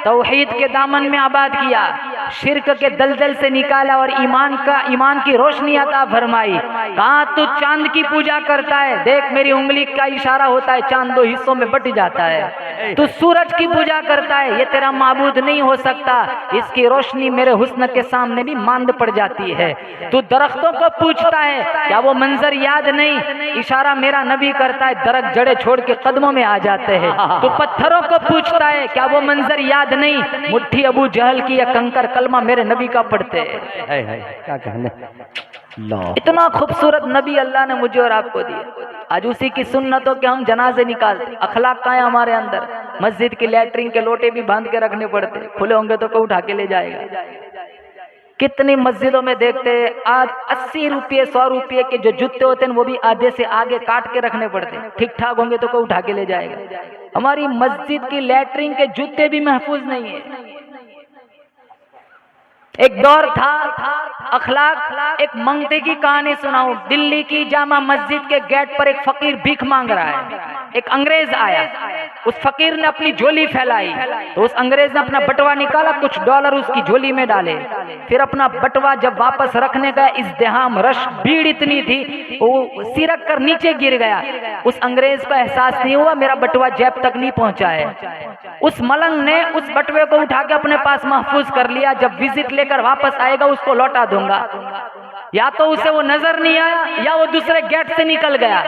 तौहीद के दामन में आबाद किया, शिर्क के दलदल से निकाला और ईमान की रोशनी अता फरमाई। कहाँ तू चांद की पूजा करता है? देख मेरी उंगली का इशारा होता है, चांद 2 हिस्सों में बट जाता है। तू सूरज की पूजा करता है, ये तेरा माबूद नहीं हो सकता, इसकी रोशनी मेरे हुस्न के सामने भी मांद पड़ जाती है। तू दरख्तों को पूछता है, क्या वो मंजर याद नहीं? इशारा मेरा नबी करता है, दरख्त जड़े छोड़ के कदमों में आ जाते हैं। तू पत्थरों को पूछता है, क्या वो मंजर याद नहीं? मुट्ठी अबू जहल की या कंकर कलमा मेरे नबी का पढ़ते हैं। क्या कहने, इतना खूबसूरत नबी अल्लाह ने मुझे और आपको दिया। आज उसी की सुन्नतों के हम जनाजे निकालते। अखलाक का है हमारे अंदर। मस्जिद की लैट्रिन के लोटे भी बांध के रखने पड़ते, खुले होंगे तो कोई उठा के ले जाएगा। कितनी मस्जिदों में देखते हैं, आज 80 रुपये 100 रुपये के जो जूते होते हैं वो भी आधे से आगे काट के रखने पड़ते हैं, ठीक ठाक होंगे तो कोई उठा के ले जाएगा। हमारी मस्जिद की लैट्रिन के जूते भी महफूज नहीं है। एक दौर था अखलाक, एक मंगते की कहानी सुनाऊं। दिल्ली की जामा मस्जिद के गेट पर एक फकीर भीख मांग रहा है। एक अंग्रेज आया, उस फकीर ने अपनी झोली फैलाई तो उस अंग्रेज ने अपना बटवा निकाला, कुछ डॉलर उसकी झोली में डाले। फिर अपना बटवा जब वापस रखने गया, इज़्दिहाम रश भीड़ इतनी थी वो सिरक कर नीचे गिर गया। उस अंग्रेज को एहसास नहीं हुआ मेरा बटवा जेब तक नहीं पहुंचा है। उस मलंग ने उस बटवे को उठा के अपने पास महफूज कर लिया, जब विजिट लेकर वापस आएगा उसको लौटा दूंगा। या तो उसे वो नजर नहीं आया या वो दूसरे गेट से निकल गया।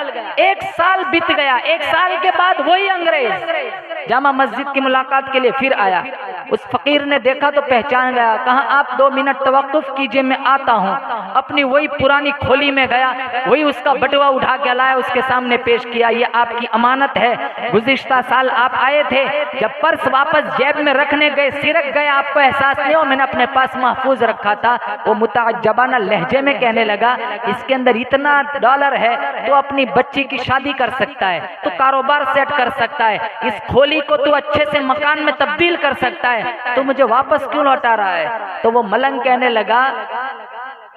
1 साल बीत गया। 1 साल के बाद वही अंग्रेज जामा मस्जिद की मुलाकात के लिए फिर आया। उस फकीर ने देखा तो पहचान गया, कहा आप 2 मिनट तवक्कुफ कीजिए, मैं आता हूँ। अपनी वही पुरानी खोली में गया, वही उसका बटुआ उठा के लाया, उसके सामने पेश किया, ये आपकी अमानत है, गुज़िश्ता साल आप आए थे, जब पर्स वापस जेब में रखने गए सिरक गए, आपको एहसास नहीं हो मैंने अपने पास महफूज रखा था। वो मुताज्जबाना लहजे में कहने लगा, इसके अंदर इतना डॉलर है तो अपनी बच्ची की शादी कर सकता है, तो कारोबार सेट कर सकता है, इस खोली को तो अच्छे से मकान में तब्दील कर सकता है, तो मुझे वापस क्यों लौटा रहा है? तो वो मलंग कहने लगा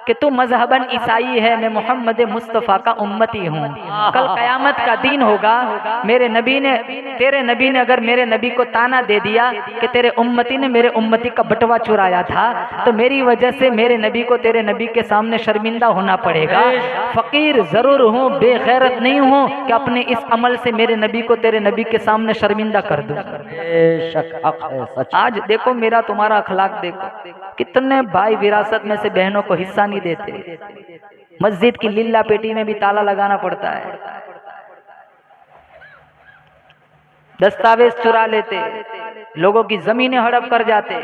कि तू मजहबन ईसाई है, मैं मोहम्मद मुस्तफ़ा का उम्मती हूँ। कल क़यामत का दिन होगा, मेरे नबी ने, तेरे नबी ने अगर मेरे नबी को ताना दे दिया कि तेरे उम्मती ने मेरे उम्मती का बटवा चुराया था, तो मेरी वजह से मेरे नबी को तेरे नबी के सामने शर्मिंदा होना पड़ेगा। फ़कीर ज़रूर हूँ, बेगैरत नहीं हूँ कि अपने इस अमल से मेरे नबी को तेरे नबी के सामने शर्मिंदा कर दूँ। आज देखो मेरा तुम्हारा अखलाक देखो, कितने भाई विरासत में से बहनों को हिस्सा नहीं देते, मस्जिद की लिल्ला पेटी में भी ताला लगाना पड़ता है, दस्तावेज चुरा लेते, लोगों की जमीनें हड़प कर जाते।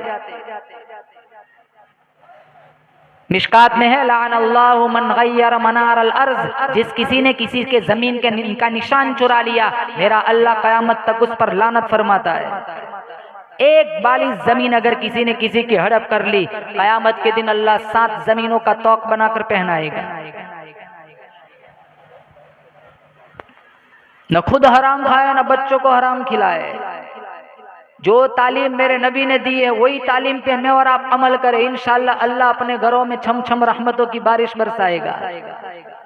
मिशकात में है, लाअनल्लाहु मन गय्यर मनार अल अर्ज़, जिस किसी ने किसी के जमीन के का निशान चुरा लिया, मेरा अल्लाह कयामत तक उस पर लानत फरमाता है। एक बाली जमीन अगर किसी ने किसी की हड़प कर ली, कयामत के दिन अल्लाह 7 जमीनों का तौक बनाकर पहनाएगा। न खुद हराम खाए, न बच्चों को हराम खिलाए। जो तालीम मेरे नबी ने दी है वही तालीम पे मैं और आप अमल करें, इंशाअल्लाह अल्लाह अपने घरों में छम छम रहमतों की बारिश बरसाएगा।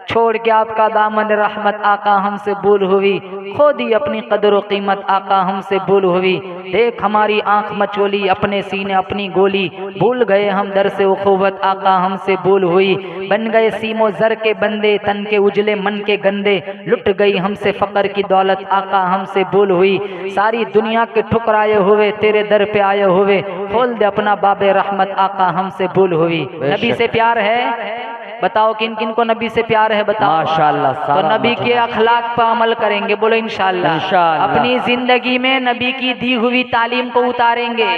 छोड़ के आपका दामन रहमत आका हमसे भूल हुई, खुद ही अपनी कदर व कीमत आका हमसे भूल हुई। देख हमारी आंख मचोली, अपने सीने अपनी गोली, भूल गए हम दर से उखुवत आका हमसे भूल हुई। बन गए सीमो जर के बंदे, तन के उजले मन के गंदे, लुट गई हमसे फकर की दौलत आका हमसे भूल हुई। सारी दुनिया के ठुकराए हुए तेरे दर पे आए हुए, खोल दे अपना बाबे रहमत आका हमसे भूल हुई। नबी से प्यार है, बताओ किन किन को नबी से प्यार है, बताओ। माशाअल्लाह, तो नबी के अखलाक पर अमल करेंगे, बोलो इंशाअल्लाह। अपनी जिंदगी में नबी की दी हुई तालीम को उतारेंगे,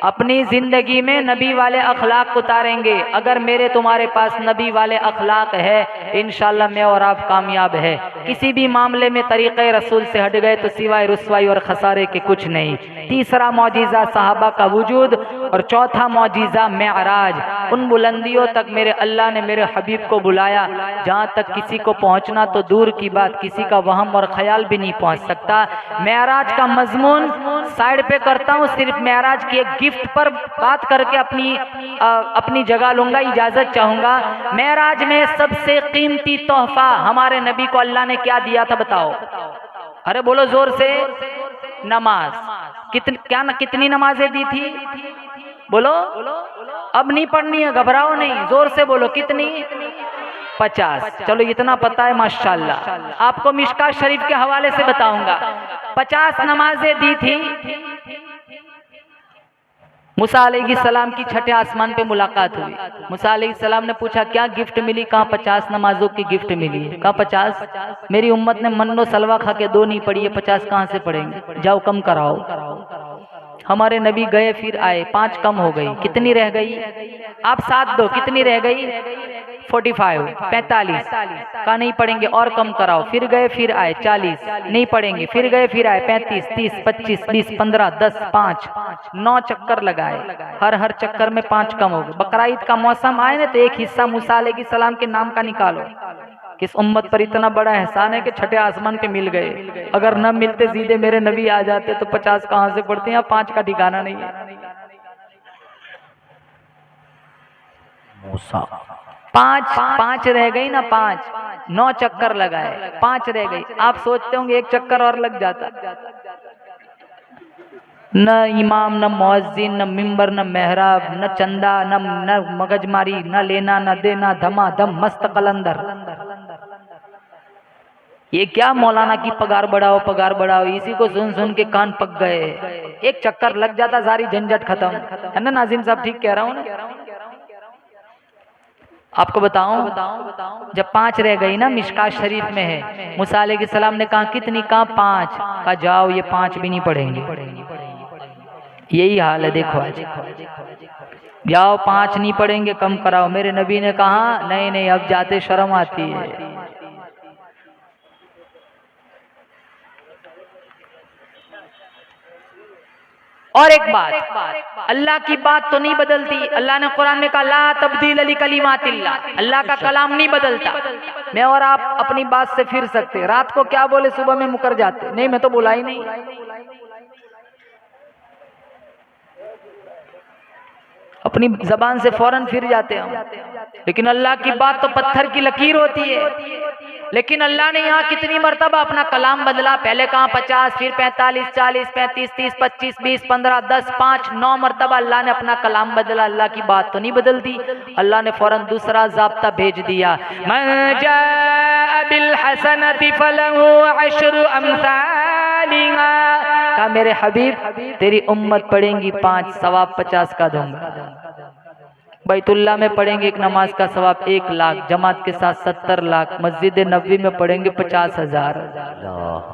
अपनी जिंदगी में नबी वाले अखलाक उतारेंगे। अगर मेरे तुम्हारे पास नबी वाले अखलाक है, इंशाअल्लाह मैं और आप कामयाब है। किसी भी मामले में तरीक़े रसूल से हट गए तो सिवाय रुसवाई और खसारे के कुछ नहीं। तीसरा मौजिज़ा सहाबा का वजूद, और चौथा मौजिज़ा मेअराज। उन बुलंदियों तक मेरे अल्लाह ने मेरे हबीब को बुलाया जहाँ तक किसी को पहुँचना तो दूर की बात, किसी का वहम और ख्याल भी नहीं पहुँच सकता। मेअराज का मजमून साइड पे करता हूँ, सिर्फ मेअराज की एक गिफ्ट पर बात करके अपनी जगह लूंगा, इजाजत चाहूंगा। मेअराज में सबसे कीमती तोहफा हमारे नबी को अल्लाह ने क्या दिया था, बताओ? अरे बोलो जोर से। नमाज। कितनी नमाजें दी थी? बोलो। अब नहीं पढ़नी है, घबराओ नहीं, जोर से बोलो। कितनी? 50। चलो इतना पता है, माशाल्लाह। आपको मिशकात शरीफ के हवाले से बताऊंगा। 50 नमाजें दी थी। मूसा अलैहिस्सलाम की छठे आसमान पे मुलाकात हुई। मूसा अलैहिस्सलाम ने पूछा क्या गिफ्ट मिली? कहाँ 50 नमाजों की गिफ्ट मिली। कहाँ 50? मेरी उम्मत ने मन्नो सलवा खा के 2 नहीं पढ़ी है, 50 कहाँ से पढ़ेंगे? जाओ कम कराओ। हमारे नबी गए फिर आए, 5 कम हो गई। कितनी रह गई? आप 7 दो, कितनी रह गई? 45। 45 का नहीं पढ़ेंगे, और कम कराओ। फिर गए फिर आए, 40 नहीं पढ़ेंगे। फिर गए फिर आए, 35, 30, 25, 20, 15, 10, 5, 9 चक्कर लगाए। हर चक्कर में 5 कम हो गए। बकरा ईद का मौसम आए ना तो एक हिस्सा मूसा अलैहिस्सलाम के नाम का निकालो। किस उम्मत पर इतना बड़ा एहसान है कि छठे आसमान पे मिल गए। अगर न मिलते सीधे मेरे नबी आ जाते तो 50 कहाँ से पढ़ते हैं? 5 का ठिकाना नहीं है। मूसा 5 रह गई ना, 5, 9 चक्कर लगाए, 5 रह गई। आप सोचते होंगे एक चक्कर और लग जाता। न इमाम, न मुअज्जिन, न मिंबर, न मेहराब, न चंदा, न मगजमारी, न लेना न देना, धमाधम मस्त कलंदर। ये क्या मौलाना की पगार बढ़ाओ, इसी को सुन सुन के कान पक गए। एक चक्कर लग जाता, सारी झंझट खत्म है ना। नाजिम साहब ठीक कह रहा हूँ ना? आपको बताऊं, जब 5 रह गई ना, मिशकात शरीफ में है, मूसा अलैहिस्सलाम ने कहा कितनी, कहा 5, कहा जाओ ये 5 भी नहीं पढ़ेंगे। यही हाल है, देखो आज, जाओ 5 नहीं पढ़ेंगे, कम कराओ। मेरे नबी ने कहा नहीं नहीं, अब जाते शर्म आती है। और एक बात, अल्लाह की बात तो नहीं बदलती। अल्लाह ने कुरान में कहा ला तब्दील लिकलिमातिल्लाह, अल्लाह का कलाम नहीं बदलता। मैं और आप अपनी बात से फिर सकते, रात को क्या बोले सुबह में मुकर जाते, नहीं मैं तो बोला ही नहीं। अपनी जबान से फौरन फिर जाते हम, लेकिन अल्लाह की बात तो पत्थर की लकीर होती है। लेकिन अल्लाह ने यहाँ कितनी मर्तबा अपना कलाम बदला, पहले कहा 50, फिर 45, 40, 35, 30, 25, 20, 15, 10, 5, 9 मर्तबा अल्लाह ने अपना कलाम बदला। अल्लाह की बात तो नहीं बदलती। अल्लाह ने फौरन दूसरा ज़ाब्ता भेज दिया, मन जाअ बिल हसनति फलहु अश्रु अम्सालिहा। कहा मेरे हबीब तेरी उम्मत पढ़ेंगी 5, सवाब 50 का दूंगा। बैतुल्लाह में पढ़ेंगे एक नमाज का सवाब 1 लाख, जमात के साथ 70 लाख, मस्जिद नबवी में पढ़ेंगे 50,000।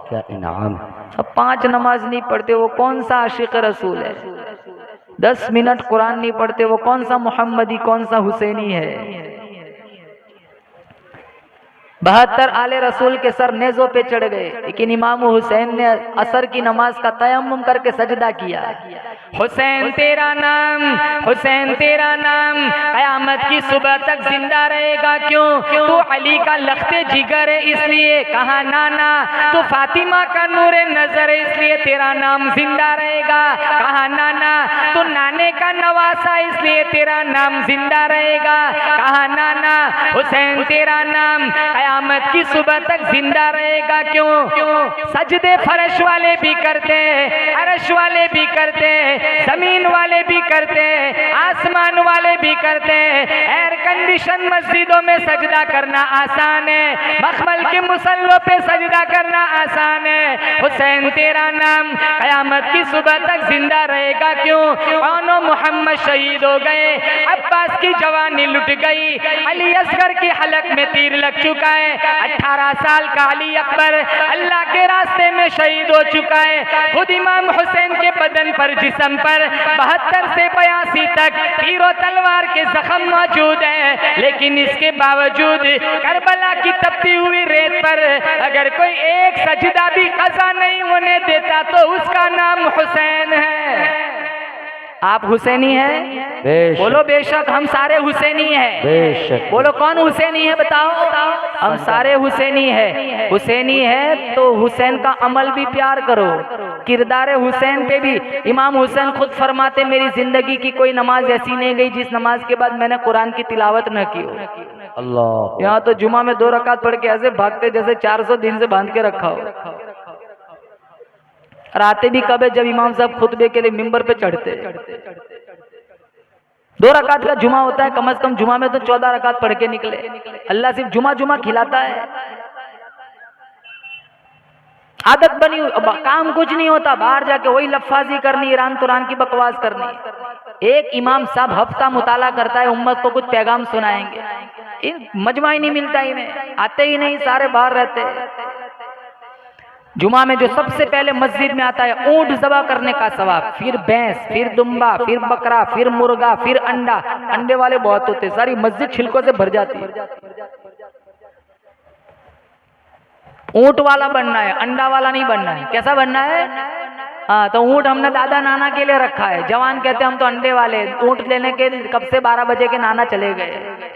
क्या इनाम। अब 5 नमाज नहीं पढ़ते वो कौन सा आशिक रसूल है? 10 मिनट कुरान नहीं पढ़ते वो कौन सा मोहम्मदी, कौन सा हुसैनी है? 72 आले रसूल के सर नेज़ों पे चढ़ गए, लेकिन इमाम हुसैन ने असर की नमाज का तयम्मुम करके सजदा किया। हुसैन तेरा नाम, हुसैन तेरा नाम कयामत की सुबह तक जिंदा रहेगा। क्यों? तू अली का लख्ते जिगर है इसलिए। कहा नाना, तू फातिमा का नूरे नजर है इसलिए तेरा नाम जिंदा रहेगा। कहा नाना, तू नाने का नवासा इसलिए तेरा नाम जिंदा रहेगा। कहा नाना, हुसैन तेरा नाम कयामत की सुबह तक जिंदा रहेगा। क्यों? सजदे फर्श वाले भी करते, अर्श वाले भी करते, जमीन वाले भी करते, आसमान वाले भी करते। एयर कंडीशन मस्जिदों में सजदा करना आसान है, मखमल के मुसल्लों पे सजदा करना आसान है। हुसैन तेरा नाम कयामत की सुबह तक जिंदा रहेगा। क्यों? कौनो मोहम्मद शहीद हो गए, अब्बास की जवानी लुट गई, अली असगर की हलक में तीर लग चुका है, 18 साल का अली अकबर अल्लाह के रास्ते में शहीद हो चुका है। खुद इमाम हुसैन के बदन पर, जिस्म पर 72 से 82 तक तीरों तलवार के जख्म मौजूद है। लेकिन इसके बावजूद करबला की तपती हुई रेत पर अगर कोई एक सजदा भी कज़ा नहीं होने देता तो उसका नाम हुसैन है। आप हुसैनी हैं? बोलो बेशक, हम सारे हुसैनी हैं। बेशक। बोलो कौन हुसैनी है? बताओ। हम सारे हुसैनी है। हुसैनी है तो हुसैन का अमल भी प्यार करो, किरदार हुसैन पे भी। इमाम हुसैन खुद फरमाते मेरी जिंदगी की कोई नमाज ऐसी नहीं गई जिस नमाज के बाद मैंने कुरान की तिलावत न की हो। अल्लाह। यहाँ तो जुमा में 2 रकात पढ़ के ऐसे भागते जैसे 400 दिन से बांध के रखा हो। और आते भी कब है? जब इमाम साहब खुतबे के लिए मिंबर पे चढ़ते। 2 रकात का जुमा होता है, कम से कम जुमा में तो 14 रकात पढ़ के निकले। अल्लाह सिर्फ जुमा खिलाता है। आदत बनी, काम कुछ नहीं होता, बाहर जाके वही लफ्फाजी करनी, ईरान तुरान की बकवास करनी। एक इमाम साहब हफ्ता मुताला करता है, उम्मत को कुछ पैगाम सुनाएंगे, इन मजमा ही नहीं मिलता, इन्हें आते ही नहीं, सारे बाहर रहते हैं। जुमा में जो सबसे पहले मस्जिद में आता है ऊंट ज़बह करने का सवाब, फिर भैंस, फिर दुम्बा, फिर बकरा, फिर मुर्गा, फिर अंडा। अंडे वाले बहुत होते, सारी मस्जिद छिलकों से भर जाती है। ऊंट वाला बनना है, अंडा वाला नहीं बनना है। कैसा बनना है? हाँ, तो ऊंट हमने दादा नाना के लिए रखा है। जवान कहते हम तो अंडे वाले। ऊंट लेने के कब से 12 बजे के नाना चले गए।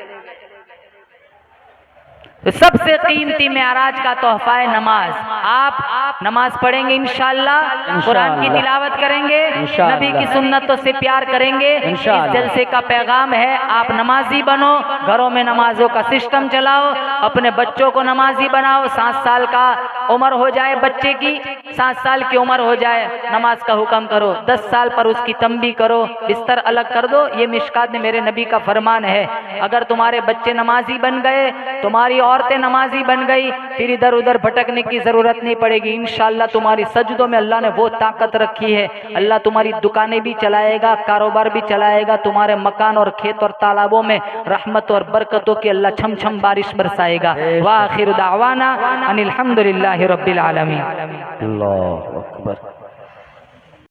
तो सबसे कीमती मेराज का तोहफा है नमाज। आप नमाज पढ़ेंगे इंशाअल्लाह, कुरान की तिलावत करेंगे, नबी की सुन्नतों से प्यार करेंगे। इस जलसे का पैगाम है आप नमाजी बनो, घरों में नमाजों का सिस्टम चलाओ, अपने बच्चों को नमाजी बनाओ। 7 साल का उम्र हो जाए बच्चे की 7 साल की उम्र हो जाए नमाज का हुक्म करो, 10 साल पर उसकी तंबी करो, बिस्तर अलग कर दो। ये मिशकात में मेरे नबी का फरमान है। अगर तुम्हारे बच्चे नमाजी बन गए, तुम्हारी औरतें नमाजी बन गई, फिर इधर उधर भटकने की जरूरत नहीं पड़ेगी। इंशाअल्लाह तुम्हारी सजदों में अल्लाह ने वो ताकत रखी है। अल्लाह तुम्हारी दुकानें भी चलाएगा, कारोबार भी चलाएगा, तुम्हारे मकान और खेत और तालाबों में रहमत और बरकतों की अल्लाह छम छम बारिश बरसाएगा। व आखिर दावाना अनिल हम्दुलिल्लाहि रब्बिल आलमीन। अल्लाहु अकबर।